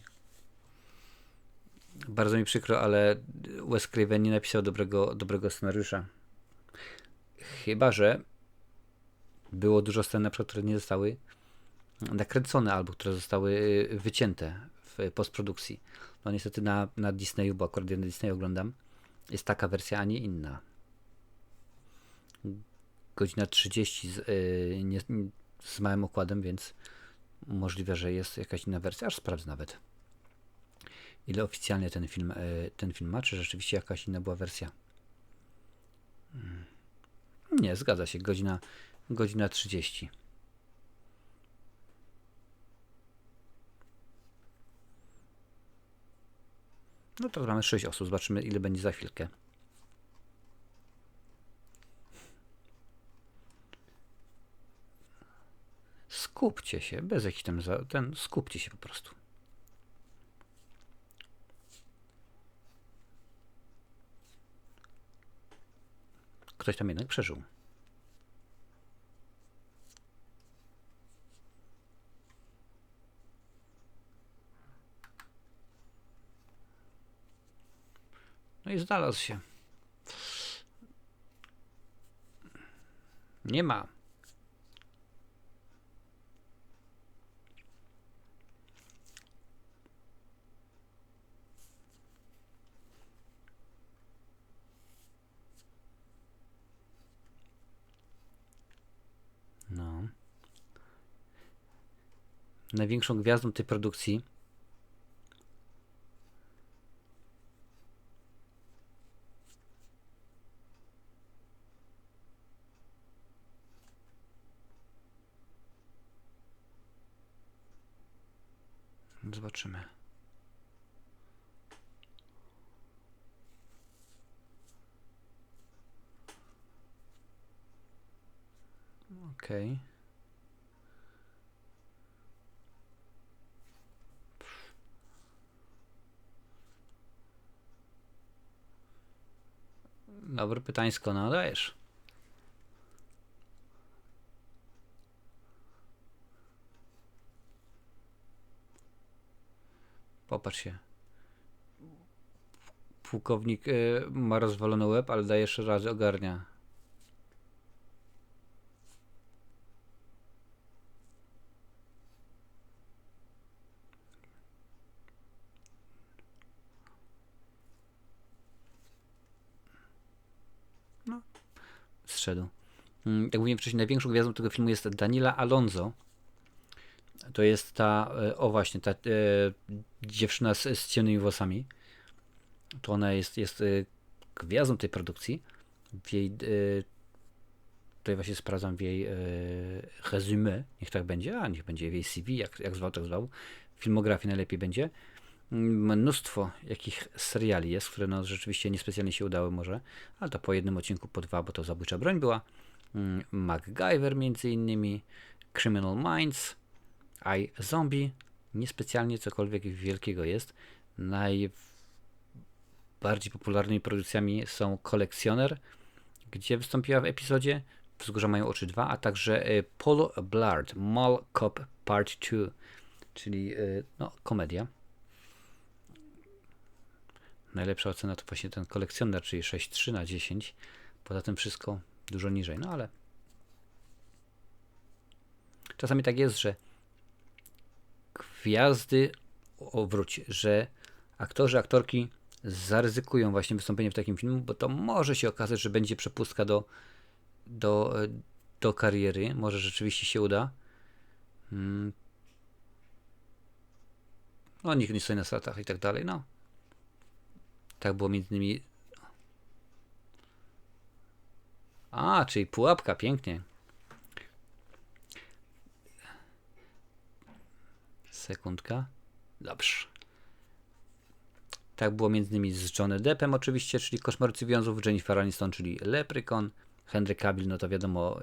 Bardzo mi przykro, ale Wes Craven nie napisał dobrego scenariusza. Chyba że było dużo scen, na przykład, które nie zostały nakręcone albo które zostały wycięte w postprodukcji. No niestety na Disneyu, bo akurat ja na Disneyu oglądam, jest taka wersja, a nie inna. Godzina 30 z małym okładem, więc możliwe, że jest jakaś inna wersja, aż sprawdzę nawet. Ile oficjalnie ten film ma, czy rzeczywiście jakaś inna była wersja? Nie, zgadza się, godzina 30. No to mamy 6 osób. Zobaczymy, ile będzie za chwilkę. Skupcie się, bez jakichś tam skupcie się po prostu. Ktoś tam jednak przeżył. No i znalazł się. Nie ma. No. Największą gwiazdą tej produkcji zobaczymy. Okej. Dobre pytańsko, no dajesz. Popatrz się. Pułkownik ma rozwalony łeb, ale daje 3 razy ogarnia. No, zszedł. Jak mówiłem wcześniej, największą gwiazdą tego filmu jest Daniela Alonso. To jest ta, o właśnie, ta dziewczyna z ciemnymi włosami. To ona jest gwiazdą tej produkcji. W jej, tutaj właśnie sprawdzam w jej resume, niech tak będzie, a niech będzie w jej CV, jak zwał, tak zwał. Filmografii najlepiej będzie. Mnóstwo jakich seriali jest, które no rzeczywiście niespecjalnie się udały może, ale to po jednym odcinku, po 2, bo to Zabójcza broń była. MacGyver między innymi, Criminal Minds, I, Zombie, niespecjalnie cokolwiek wielkiego jest. Najbardziej popularnymi produkcjami są Kolekcjoner, gdzie wystąpiła w epizodzie Wzgórza mają oczy 2, a także Paul Blart, Mall Cop Part 2, czyli no, komedia. Najlepsza ocena to właśnie ten Kolekcjoner, czyli 6,3 na 10. Poza tym wszystko dużo niżej, no ale czasami tak jest, że gwiazdy, że aktorzy, aktorki zaryzykują właśnie wystąpienie w takim filmie, bo to może się okazać, że będzie przepustka do kariery. Może rzeczywiście się uda. No, nikt nie stoi na stratach i tak dalej. No, tak było między innymi. A, czyli pułapka, pięknie. Sekundka. Dobrze. Tak było między innymi z Johnny Deppem oczywiście, czyli Koszmarcy Wiązów, Jennifer Aniston, czyli Leprechaun, Henry Cavill, no to wiadomo,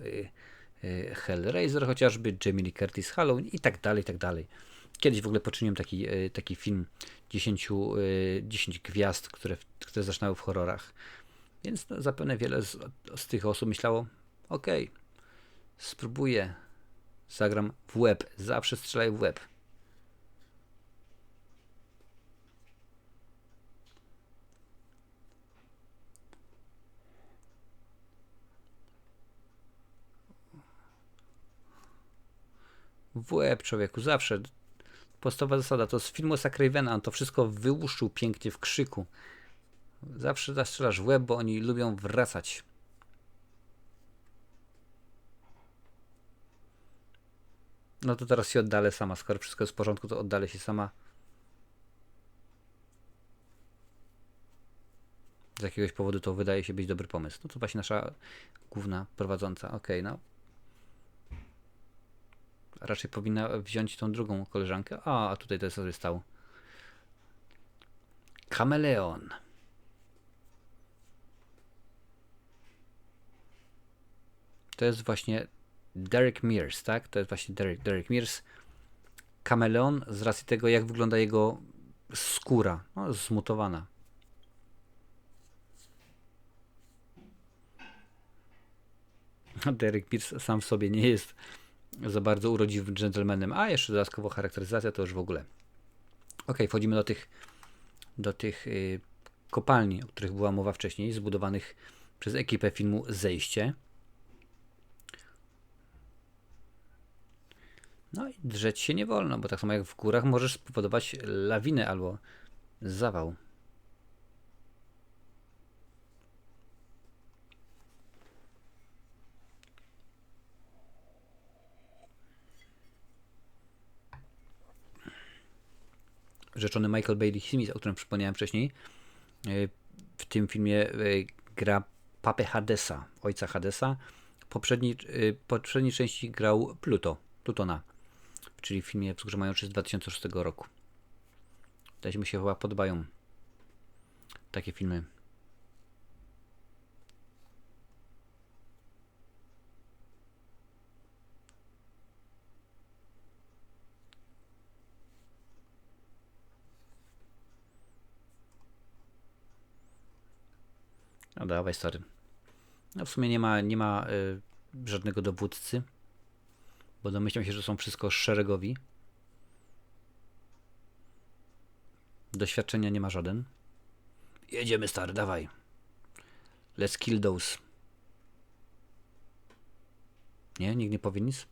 Hellraiser chociażby, Jamie Lee Curtis, Halloween i tak dalej, i tak dalej. Kiedyś w ogóle poczyniłem taki film 10 gwiazd, które zaczynały w horrorach. Więc no, zapewne wiele z tych osób myślało, okej, spróbuję, zagram w łeb, zawsze strzelaj w łeb. W łeb, człowieku, zawsze. Podstawowa zasada, to z filmu Ravena, on to wszystko wyłuszczył pięknie w krzyku. Zawsze zastrzelasz w łeb, bo oni lubią wracać. No to teraz się oddalę sama. Skoro wszystko jest w porządku, to oddalę się sama. Z jakiegoś powodu to wydaje się być dobry pomysł. No to właśnie nasza główna prowadząca. Okej, no. Raczej powinna wziąć tą drugą koleżankę. A tutaj to sobie stało. Kameleon. To jest właśnie Derek Mears, tak? To jest właśnie Derek Mears. Kameleon z racji tego, jak wygląda jego skóra. No, zmutowana. Derek Mears sam w sobie nie jest za bardzo urodziwym dżentelmenem, a jeszcze dodatkowo charakteryzacja to już w ogóle. Ok, wchodzimy do tych kopalni, o których była mowa wcześniej, zbudowanych przez ekipę filmu Zejście. No i drzeć się nie wolno, bo tak samo jak w górach możesz spowodować lawinę albo zawał. Rzeczony Michael Bailey Smith, o którym przypomniałem wcześniej, w tym filmie gra papę Hadesa, ojca Hadesa. Poprzedniej części grał Plutona, czyli w filmie Wzgórze Mają Oczy z 2006 roku. Też mi się chyba podobają takie filmy. No dawaj, stary. No w sumie nie ma żadnego dowódcy, bo domyślam się, że są wszystko szeregowi. Doświadczenia nie ma żaden. Jedziemy, stary, dawaj. Let's kill those. Nie? Nikt nie powie nic?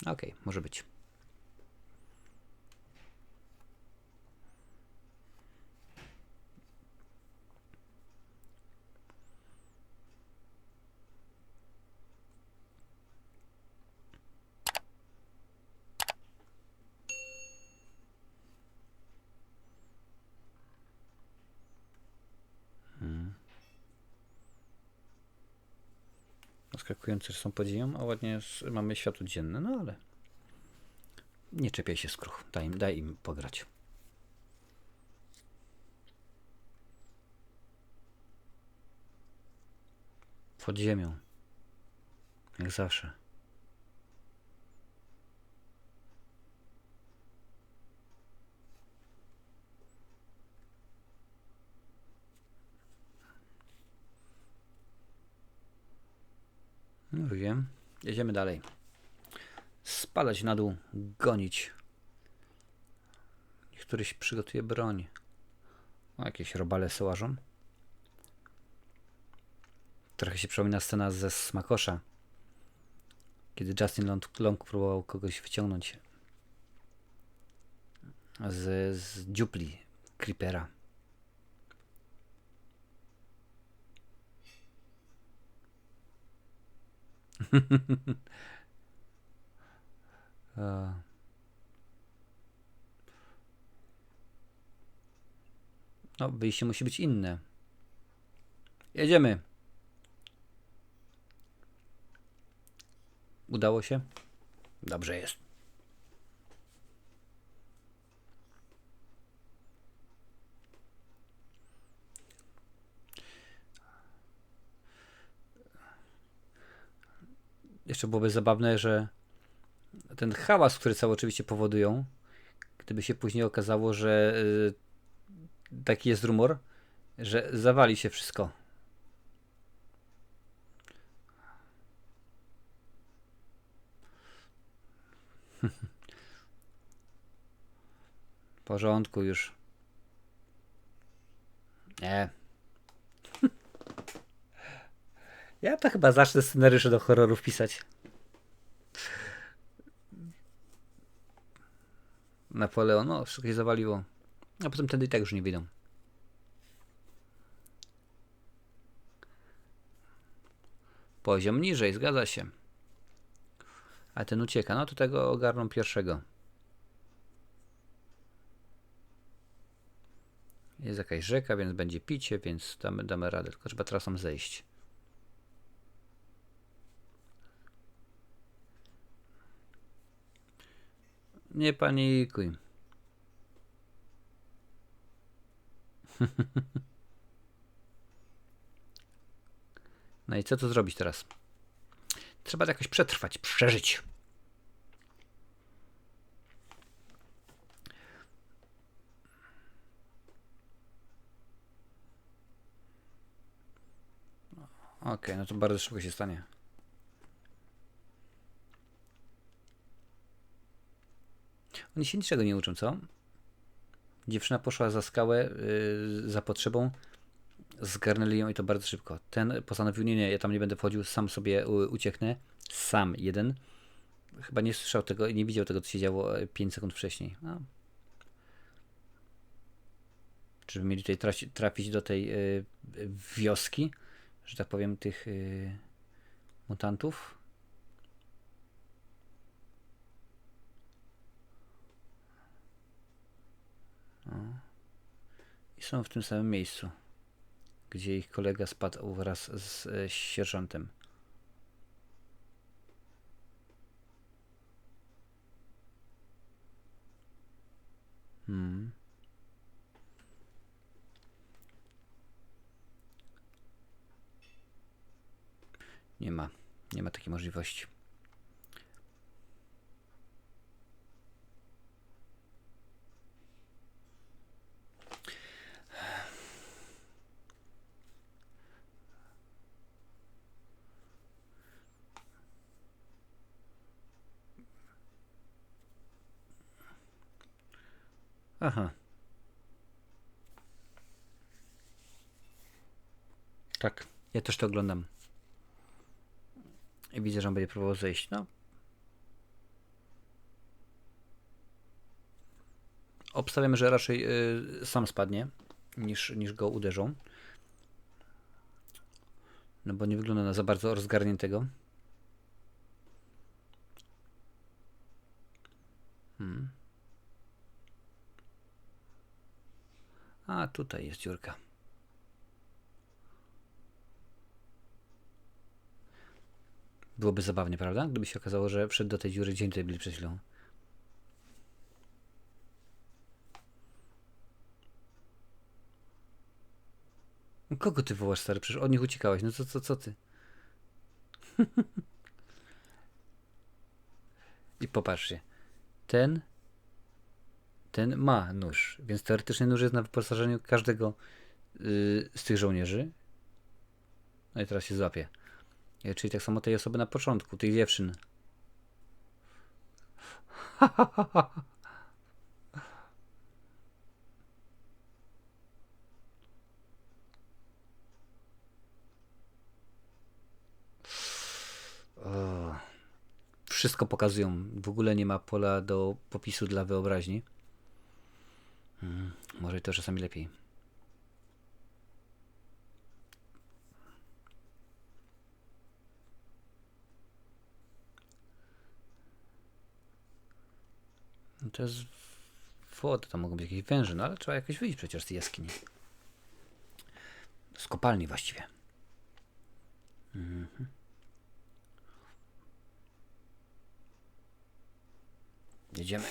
Okej, może być. Zaskakujące, że są podziemią, a ładnie mamy światło dzienne, no ale nie czepiaj się, skruch. Daj im pograć. Pod ziemią. Jak zawsze. No wiem. Jedziemy dalej. Spadać na dół, gonić. Któryś przygotuje broń. O, jakieś robale sołażą. Trochę się przypomina scena ze Smakosza, kiedy Justin Long próbował kogoś wyciągnąć z dziupli Creepera. No, wyjście musi być inne. Jedziemy. Udało się? Dobrze jest. Jeszcze byłoby zabawne, że ten hałas, który cały oczywiście powodują, gdyby się później okazało, że taki jest rumor, że zawali się wszystko. W porządku już. Nie. Ja to chyba zacznę scenariusze do horrorów pisać. Napoleon, no wszystko się zawaliło. A potem wtedy i tak już nie wyjdą. Poziom niżej, zgadza się. A ten ucieka, no to tego ogarną pierwszego. Jest jakaś rzeka, więc będzie picie, więc damy radę. Tylko trzeba trasą zejść. Nie panikuj. No i co tu zrobić teraz? Trzeba to jakoś przetrwać, przeżyć. Okej, no to bardzo szybko się stanie. Oni się niczego nie uczą, co? Dziewczyna poszła za skałę, za potrzebą. Zgarnęli ją i to bardzo szybko. Ten postanowił, nie, ja tam nie będę wchodził, sam sobie ucieknę. Sam jeden. Chyba nie słyszał tego i nie widział tego, co się działo 5 sekund wcześniej. No. Żeby mieli tutaj trafić do tej wioski, że tak powiem, tych mutantów. No. I są w tym samym miejscu, gdzie ich kolega spadł wraz z sierżantem. Nie ma takiej możliwości. Aha. Tak, ja też to oglądam. I widzę, że on będzie próbował zejść. No. Obstawiamy, że raczej sam spadnie, niż go uderzą. No bo nie wygląda na za bardzo rozgarniętego. A tutaj jest dziurka. Byłoby zabawnie, prawda? Gdyby się okazało, że wszedł do tej dziury, gdzie tutaj byli przed chwilą. Kogo ty wołasz, stary? Przecież od nich uciekałeś. No co ty? I popatrzcie. Ten ma nóż, więc teoretycznie nóż jest na wyposażeniu każdego z tych żołnierzy. No i teraz się złapie. Czyli tak samo tej osoby na początku, tych dziewczyn. Wszystko pokazują. W ogóle nie ma pola do popisu dla wyobraźni. Może to czasami lepiej. To jest woda, tam mogą być jakieś węże, no ale trzeba jakoś wyjść przecież z tej jaskini. Z kopalni właściwie. Jedziemy.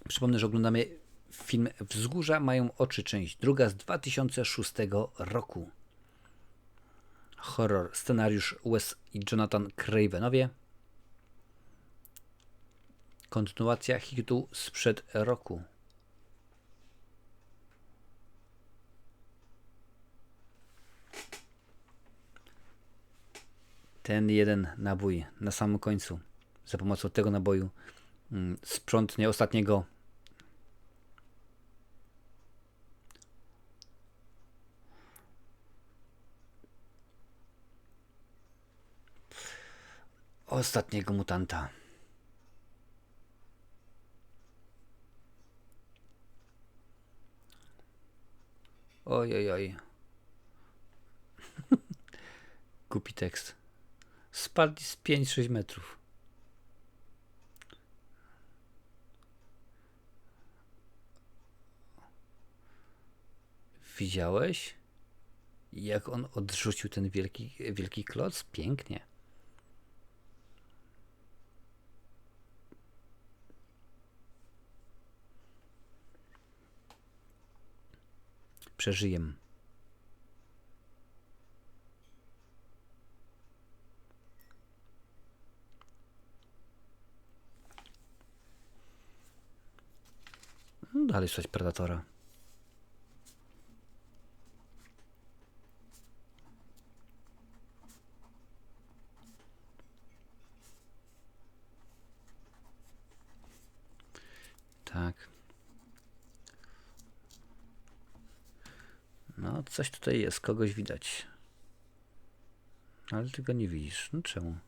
Przypomnę, że oglądamy film Wzgórza mają oczy, część druga z 2006 roku. Horror, scenariusz Wes i Jonathan Cravenowie. Kontynuacja hitu sprzed roku. Ten jeden nabój na samym końcu. Za pomocą tego naboju sprzątnie ostatniego mutanta. Oj. Głupi tekst. Spadli z 5-6 metrów. Widziałeś? Jak on odrzucił ten wielki kloc? Pięknie. Przeżyję. No, dalej słychać Predatora. Tak. No, coś tutaj jest, kogoś widać. Ale ty go nie widzisz. No czemu?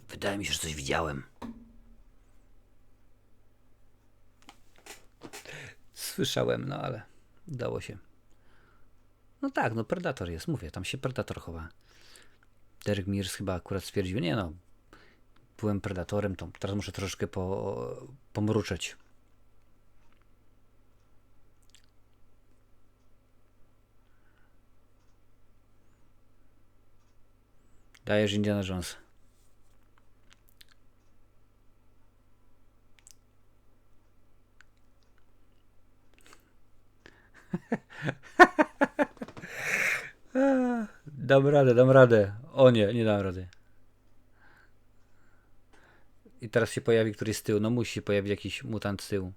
Wydaje mi się, że coś widziałem. Słyszałem, no ale udało się. No tak, no Predator jest, mówię, tam się Predator chowa. Derek Mears chyba akurat stwierdził, nie no, byłem Predatorem, to teraz muszę troszeczkę pomruczeć. Dajesz Indiana Jones. Dam radę, dam radę. O nie, nie dam rady. I teraz się pojawi któryś z tyłu. No musi się pojawić jakiś mutant z tyłu.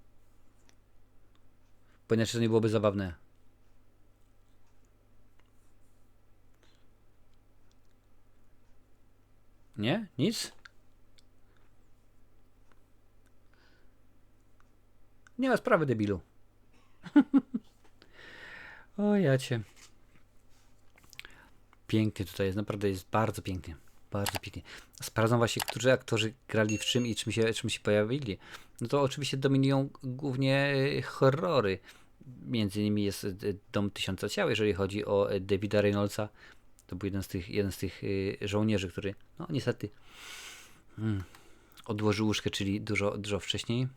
Bo inaczej to nie byłoby zabawne. Nie? Nic? Nie ma sprawy, debilu. O jacie. Pięknie tutaj jest, naprawdę jest bardzo pięknie. Bardzo pięknie. Sprawdzam właśnie, którzy aktorzy grali w czym i czym się pojawili. No to oczywiście dominują głównie horrory. Między innymi jest Dom Tysiąca Ciał, jeżeli chodzi o Davida Reynoldsa. To był jeden z tych żołnierzy, który no niestety odłożył łóżkę, czyli dużo wcześniej.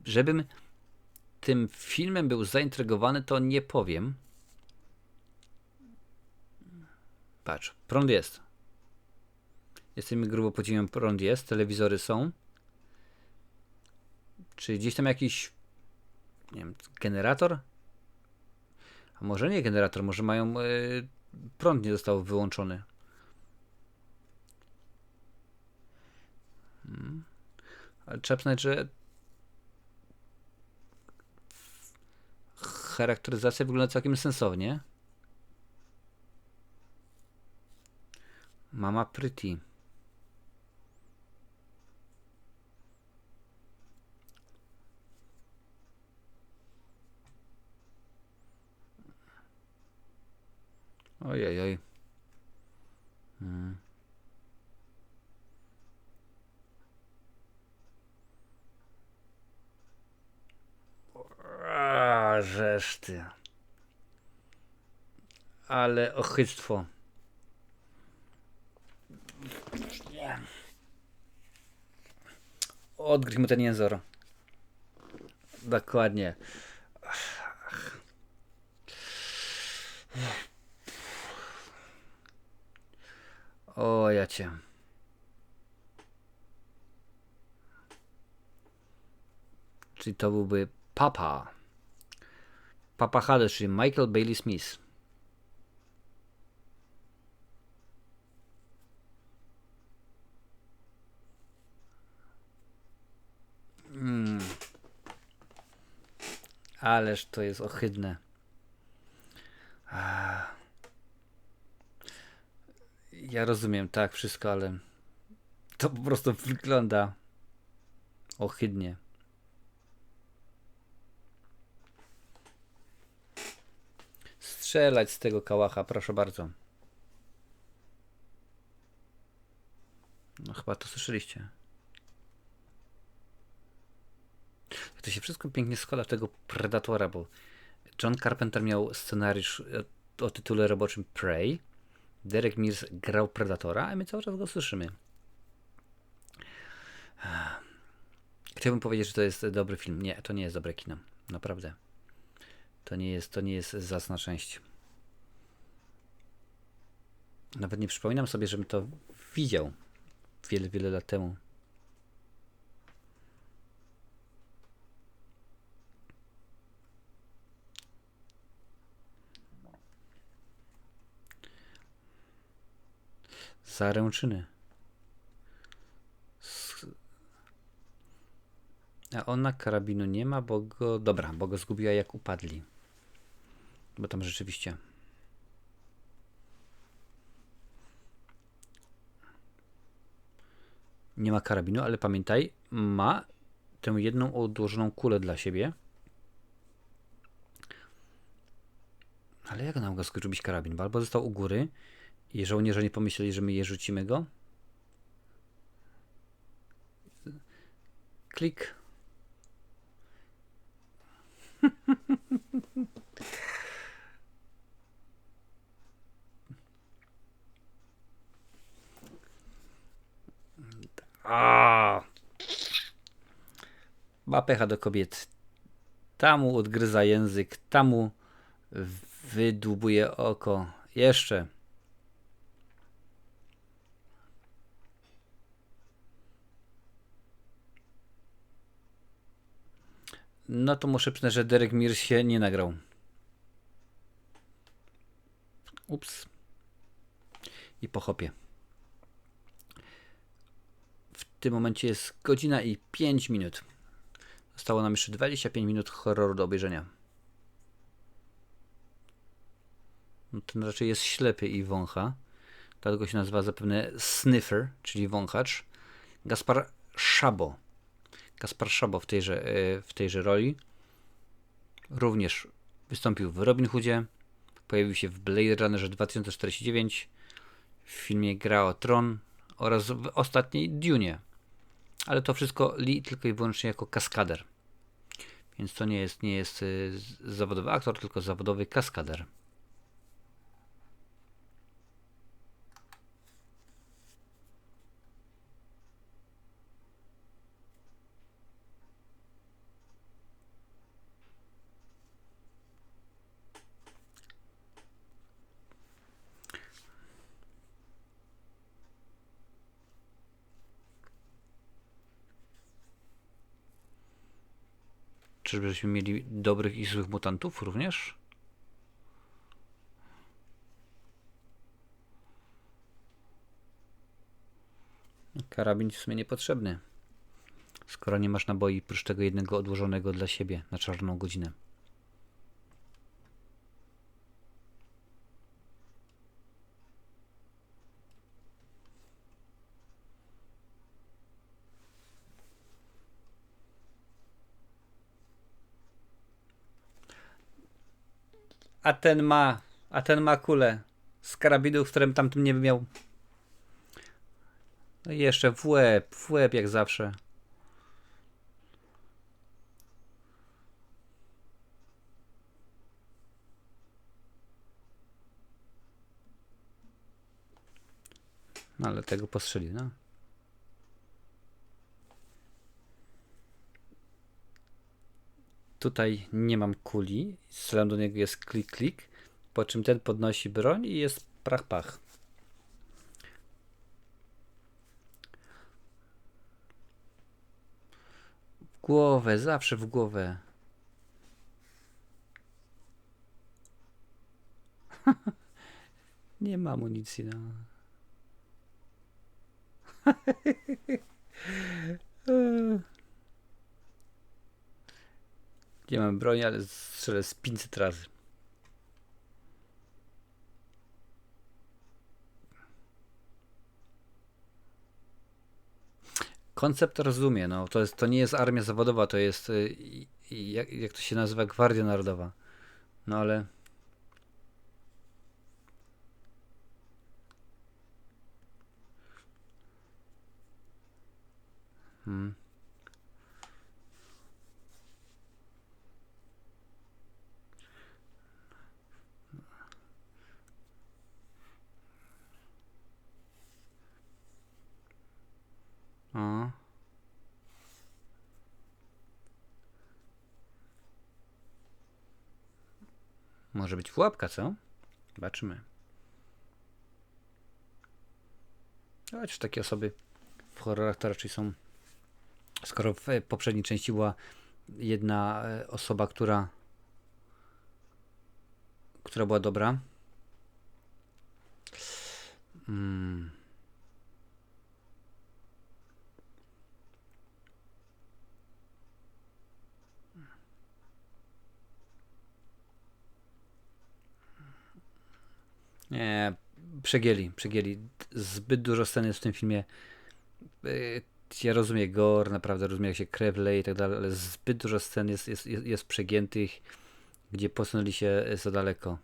Żebym tym filmem był zaintrygowany, to nie powiem. Patrz, prąd jest. Jestem grubo podziwiam, prąd jest, telewizory są. Czy gdzieś tam jakiś, nie wiem, generator? A może nie generator, może mają prąd nie został wyłączony. Ale trzeba przyznać, że charakteryzacja wygląda całkiem sensownie. Mama Pretty. Ojej. Żeż ty. Ale ochyctwo. Odgryź mu ten jęzor. Dokładnie. O jacie. Czyli to byłby Papa. Papa Hades, czyli Michael Bailey Smith. Ależ to jest ohydne. Ja rozumiem, tak, wszystko, ale to po prostu wygląda ohydnie. Strzelać z tego kałacha, proszę bardzo. No chyba to słyszeliście. To się wszystko pięknie składa w tego Predatora, bo John Carpenter miał scenariusz o tytule roboczym Prey. Derek Mears grał Predatora, a my cały czas go słyszymy. Chciałbym powiedzieć, że to jest dobry film. Nie, to nie jest dobre kino. Naprawdę. To nie jest zacna część. Nawet nie przypominam sobie, żebym to widział wiele, wiele lat temu. Zaręczyny. A ona karabinu nie ma, bo go... Dobra, bo go zgubiła jak upadli. Bo tam rzeczywiście... Nie ma karabinu, ale pamiętaj, ma tę jedną odłożoną kulę dla siebie. Ale jak nam go zgubić karabin? Bo albo został u góry i żołnierze nie pomyśleli, że my je rzucimy go. Klik. Ma pecha do kobiet. Tamu odgryza język, tamu wydłubuje oko. Jeszcze. No to muszę przyznać, że Derek Mears się nie nagrał. Ups. I po hopie. W tym momencie jest godzina i 5 minut. Zostało nam jeszcze 25 minut horroru do obejrzenia. No ten raczej jest ślepy i wącha. Dlatego się nazywa zapewne Sniffer, czyli wąchacz. Gaspar Szabo. Gaspar Szabo w tejże roli. Również wystąpił w Robin Hoodzie. Pojawił się w Blade Runnerze 2049. W filmie Gra o Tron oraz w ostatniej Dune. Ale to wszystko Lee tylko i wyłącznie jako kaskader. Więc to nie jest zawodowy aktor, tylko zawodowy kaskader. Czyżbyśmy mieli dobrych i złych mutantów również? Karabin w sumie niepotrzebny. Skoro nie masz naboi prócz tego jednego odłożonego dla siebie na czarną godzinę. A ten ma kulę z karabinu, w którym tamtym nie by miał. No i jeszcze w łeb jak zawsze. No ale tego postrzelił, no. Tutaj nie mam kuli. Strzelam do niego, jest klik, klik. Po czym ten podnosi broń i jest prach, pach. W głowę, zawsze w głowę. Nie ma amunicji, no. Nie mam broni, ale strzelę z 500 razy. Koncept rozumiem, no. To nie jest armia zawodowa, to jest jak to się nazywa, Gwardia Narodowa. No ale... Hmm. O. Może być pułapka, co? Zobaczymy. Chociaż takie osoby w horrorach to raczej są... Skoro w poprzedniej części była jedna osoba, która była dobra. Nie, przegięli. Zbyt dużo scen jest w tym filmie. Ja rozumiem gore, naprawdę rozumiem, jak się krew leje i tak dalej, ale zbyt dużo scen jest przegiętych, gdzie posunęli się za daleko.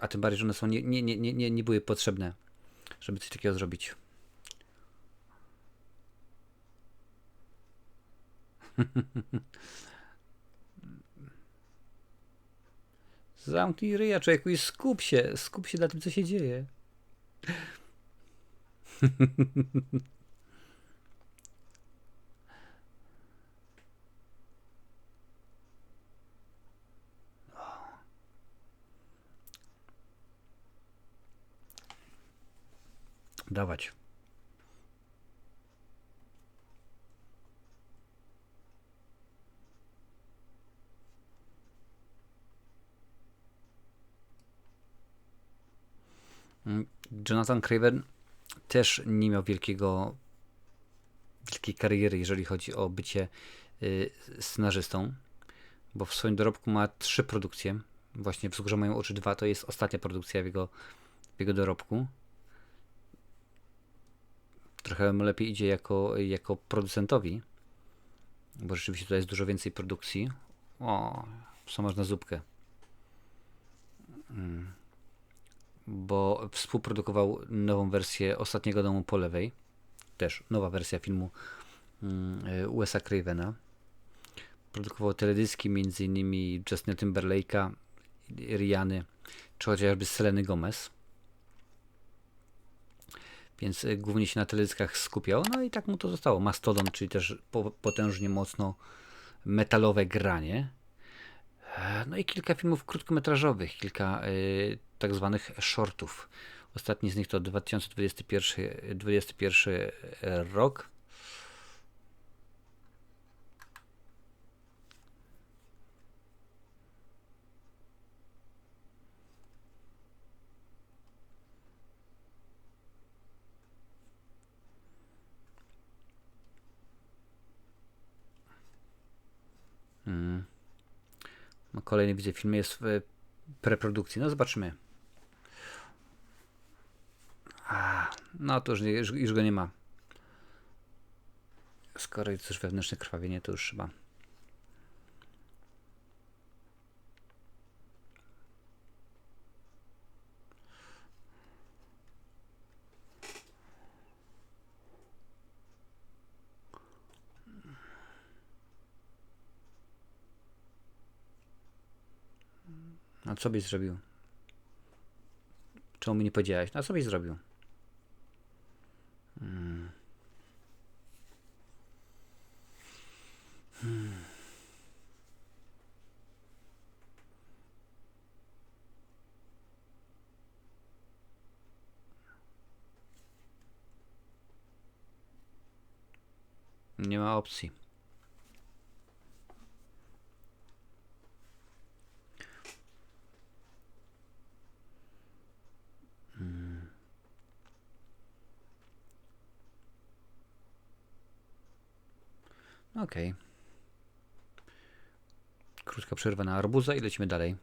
A tym bardziej, że one są nie były potrzebne, żeby coś takiego zrobić. Zamknij ryja, człowieku, i skup się na tym, co się dzieje. Dawać. Jonathan Craven też nie miał wielkiej kariery, jeżeli chodzi o bycie scenarzystą, bo w swoim dorobku ma 3 produkcje. Właśnie Wzgórza mają oczy 2 to jest ostatnia produkcja w jego dorobku. Trochę mu lepiej idzie jako producentowi, bo rzeczywiście tutaj jest dużo więcej produkcji. O, co masz na zupkę? Bo współprodukował nową wersję Ostatniego domu po lewej. Też nowa wersja filmu Wes'a Cravena. Produkował teledyski m.in. Justina Timberlake'a, Rihanny, czy chociażby Seleny Gomez. Więc głównie się na teledyskach skupiał. No i tak mu to zostało. Mastodon, czyli też potężnie mocno metalowe granie. No i kilka filmów krótkometrażowych, kilka tak zwanych shortów. Ostatni z nich to 2021 rok. No, kolejny widzę film jest w preprodukcji. No zobaczymy. No to już go nie ma. Skoro jest też wewnętrzne krwawienie, to już chyba. A co byś zrobił? Czemu mi nie powiedziałeś? A co byś zrobił? Nie ma opcji. Okej. Krótka przerwa na arbuza i lecimy dalej.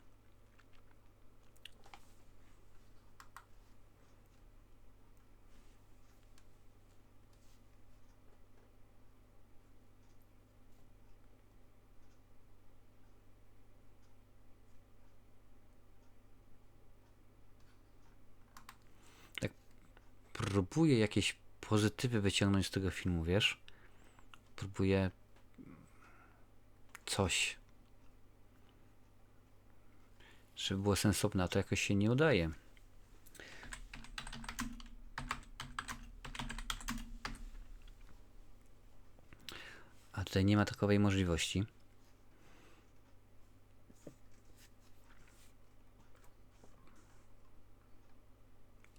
Tak próbuję jakieś pozytywy wyciągnąć z tego filmu, wiesz? Próbuję coś, żeby było sensowne, a to jakoś się nie udaje. A tutaj nie ma takowej możliwości.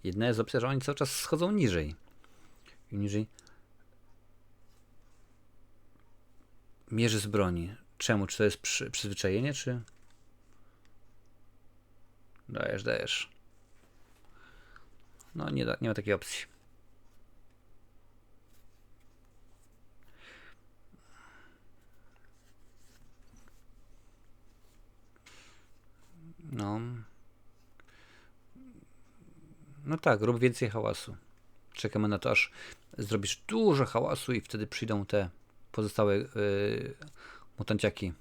Jedna jest opcja, że oni cały czas schodzą niżej. I niżej. Mierzy z broni. Czemu? Czy to jest przyzwyczajenie, czy... Dajesz. No nie ma takiej opcji. No. No tak, rób więcej hałasu. Czekamy na to, aż zrobisz dużo hałasu i wtedy przyjdą te pozostałe mutanciaki.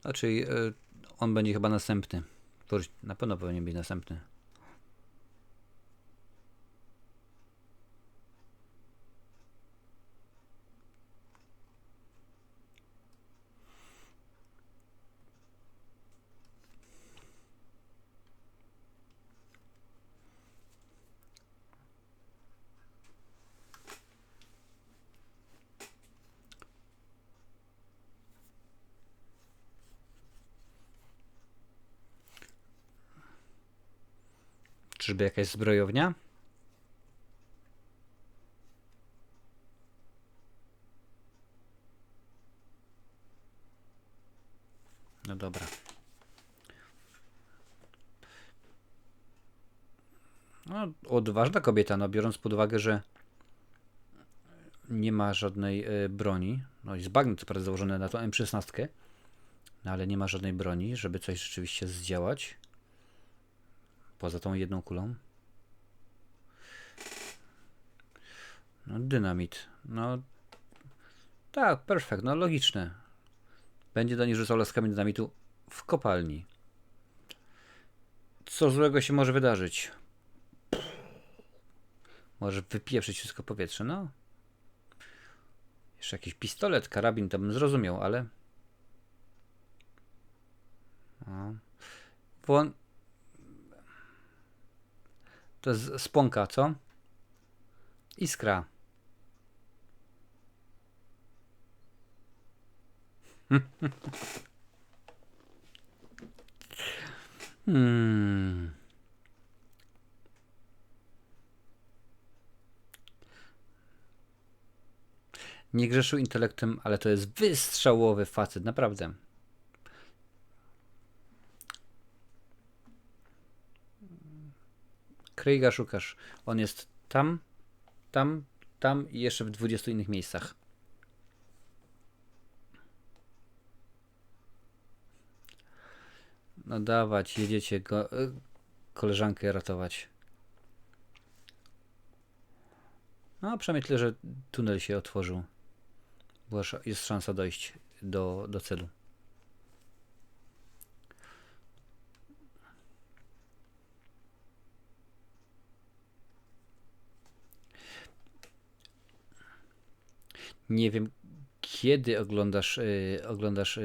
Znaczy, on będzie chyba następny. Na pewno powinien być następny. Czyżby jakaś zbrojownia? No dobra. No, odważna kobieta, no biorąc pod uwagę, że nie ma żadnej broni. No jest bagno co prawda założone na tą M16, no ale nie ma żadnej broni, żeby coś rzeczywiście zdziałać. Poza tą jedną kulą. No dynamit. No tak, perfekt, no logiczne. Będzie do nich rzucał laskami dynamitu w kopalni. Co złego się może wydarzyć? Może wypieprzyć wszystko powietrze, no. Jeszcze jakiś pistolet, karabin, to bym zrozumiał, ale... No. To jest spłonka, co? Iskra. Hmm. Nie grzeszył intelektem, ale to jest wystrzałowy facet, naprawdę. Craiga szukasz. On jest tam, tam i jeszcze w 20 innych miejscach. No dawać, jedziecie go, koleżankę ratować. No przynajmniej tyle, że tunel się otworzył. Jest szansa dojść do celu. Nie wiem, kiedy oglądasz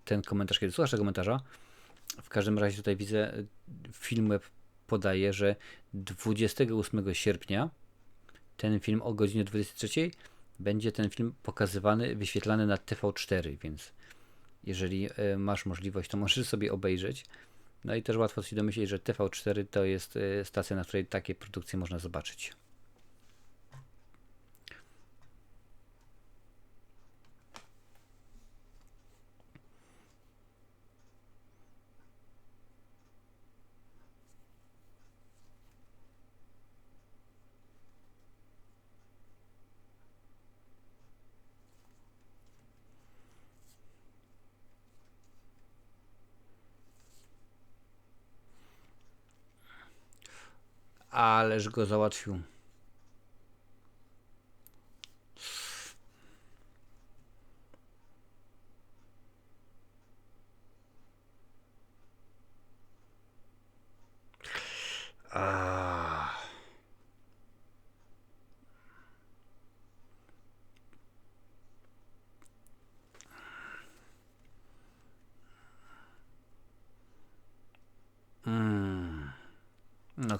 ten komentarz, kiedy słuchasz tego komentarza. W każdym razie tutaj widzę, Filmweb podaje, że 28 sierpnia ten film o godzinie 23 będzie ten film pokazywany, wyświetlany na TV4, więc jeżeli masz możliwość, to możesz sobie obejrzeć. No i też łatwo się domyślić, że TV4 to jest stacja, na której takie produkcje można zobaczyć. Ależ go załatwił. No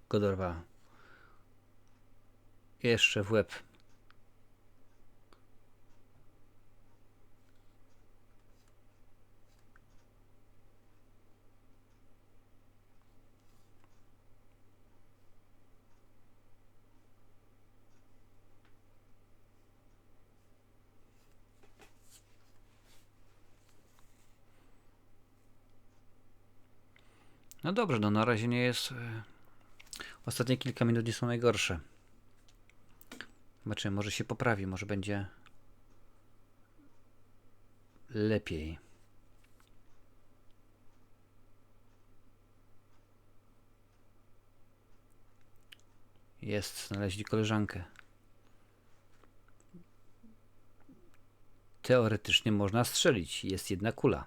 go dorwa. Jeszcze w łeb. No dobrze, no na razie nie jest... Ostatnie kilka minut nie są najgorsze. Zobaczymy, może się poprawi, może będzie lepiej. Jest, znaleźli koleżankę. Teoretycznie można strzelić, jest jedna kula.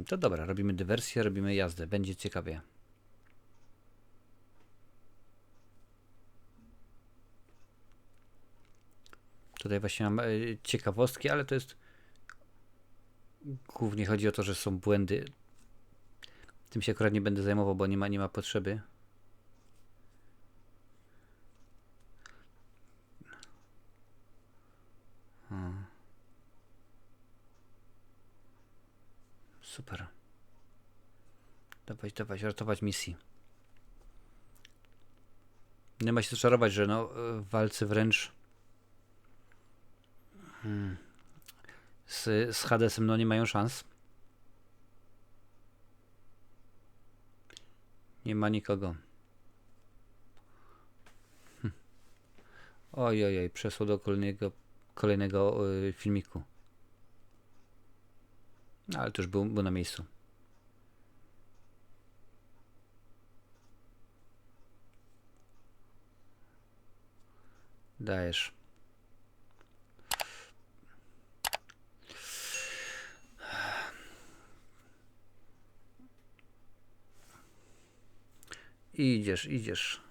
To dobra, robimy dywersję, robimy jazdę, będzie ciekawie. Tutaj właśnie mam ciekawostki, ale to jest... Głównie chodzi o to, że są błędy. Tym się akurat nie będę zajmował, bo nie ma potrzeby. Super. Dawać, ratować misji. Nie ma się co czarować, że no, w walce wręcz z Hadesem no nie mają szans. Nie ma nikogo. Ojej, przesło do kolejnego filmiku. No, ale to już był na miejscu. Dajesz. Idziesz.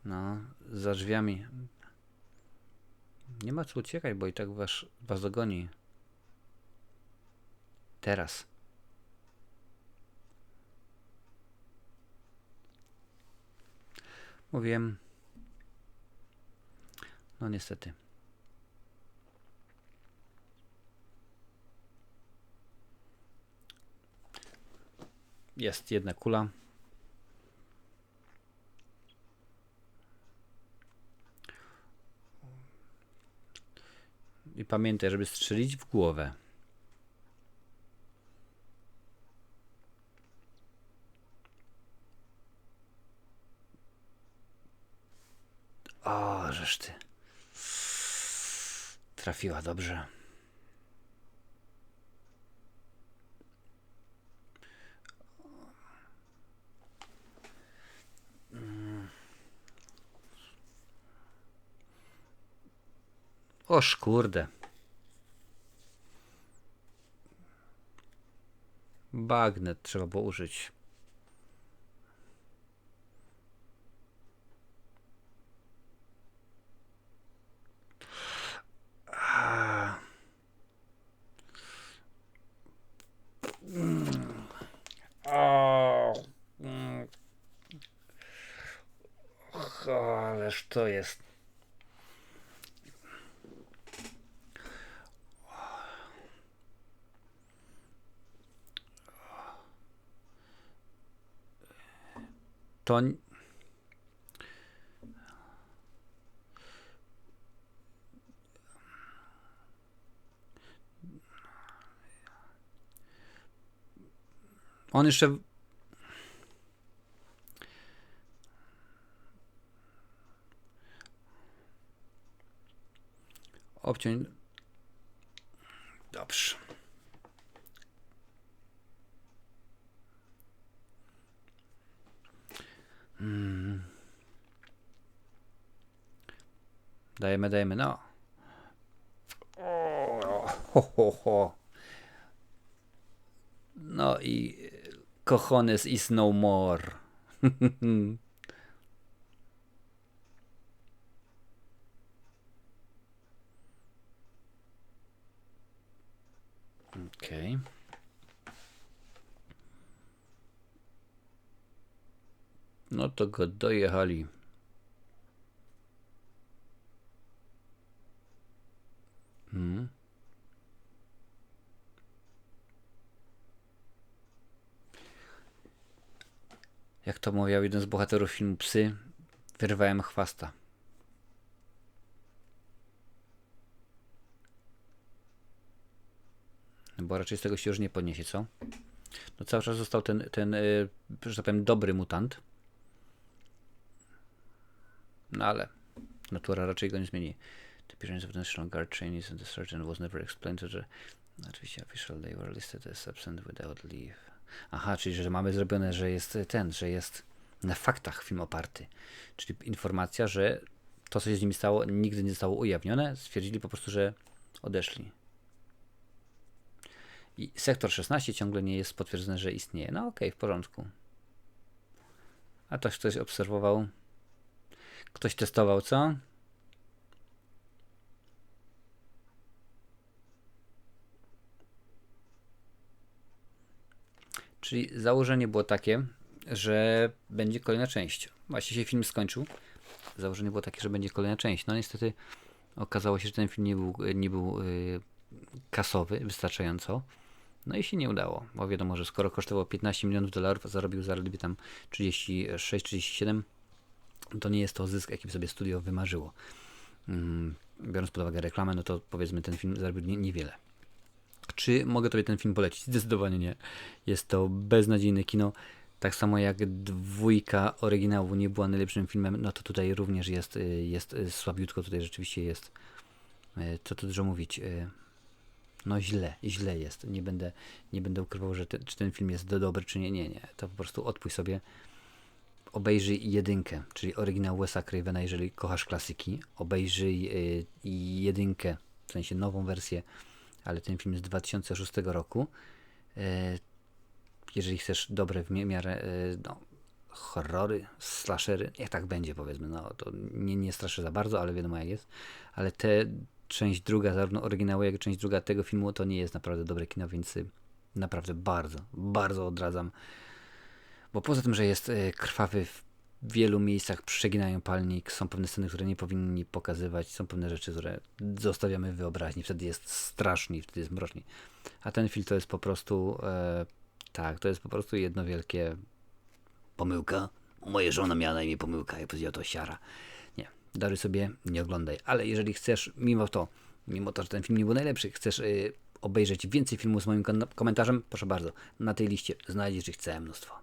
No, za drzwiami. Nie ma co uciekać, bo i tak was dogoni. Teraz. Mówiłem. No niestety. Jest jedna kula. I pamiętaj, żeby strzelić w głowę. O, żeż ty. Trafiła dobrze. Oż kurde. Bagnet trzeba było użyć. Ależ to jest. To... On jeszcze... Obciąć... Dobrze. Dajemy, no. Ho. No i cojones is no more. Okej. No to go dojechali. Jak to mówił jeden z bohaterów filmu Psy, wyrwałem chwasta. Bo raczej z tego się już nie podniesie, co? No cały czas został ten że tak powiem, dobry mutant. No ale natura raczej go nie zmieni. The appearance of the National Guard trainees and the sergeant was never explained to the... Oczywiście official they were listed as absent without leave. Aha, czyli że mamy zrobione, że jest na faktach film oparty. Czyli informacja, że to, co się z nimi stało, nigdy nie zostało ujawnione. Stwierdzili po prostu, że odeszli. I sektor 16 ciągle nie jest potwierdzone, że istnieje. No okej, w porządku. A to ktoś obserwował. Ktoś testował, co? Czyli założenie było takie, że będzie kolejna część. Właśnie się film skończył. Założenie było takie, że będzie kolejna część. No niestety okazało się, że ten film nie był kasowy wystarczająco. No i się nie udało, bo wiadomo, że skoro kosztował $15 milionów, a zarobił zaledwie tam 36-37, to nie jest to zysk, jaki sobie studio wymarzyło. Biorąc pod uwagę reklamę, no to powiedzmy ten film zarobił niewiele. Czy mogę tobie ten film polecić? Zdecydowanie nie. Jest to beznadziejne kino. Tak samo jak dwójka oryginału nie była najlepszym filmem, no to tutaj również jest słabiutko. Tutaj rzeczywiście jest, co tu dużo mówić, no źle jest. Nie będę ukrywał, czy ten film jest dobry, czy nie. Nie. To po prostu odpój sobie. Obejrzyj jedynkę, czyli oryginał Wesa Cravena, jeżeli kochasz klasyki. Obejrzyj jedynkę, w sensie nową wersję, ale ten film jest z 2006 roku. Jeżeli chcesz dobre w miarę horrory, slashery, jak tak będzie, powiedzmy, no to nie straszę za bardzo, ale wiadomo jak jest. Ale część druga, zarówno oryginału, jak i część druga tego filmu, to nie jest naprawdę dobre kino, więc naprawdę bardzo odradzam. Bo poza tym, że jest krwawy, w wielu miejscach przeginają palnik, są pewne sceny, które nie powinni pokazywać, są pewne rzeczy, które zostawiamy w wyobraźni, wtedy jest strasznie, wtedy jest mroczniej. A ten film to jest po prostu, to jest po prostu jedno wielkie pomyłka. Moja żona miała na imię Pomyłka, ja powiedział to siara. Nie, daruj sobie, nie oglądaj. Ale jeżeli chcesz, mimo to, że ten film nie był najlepszy, chcesz obejrzeć więcej filmów z moim komentarzem, proszę bardzo, na tej liście znajdziesz ich całe mnóstwo.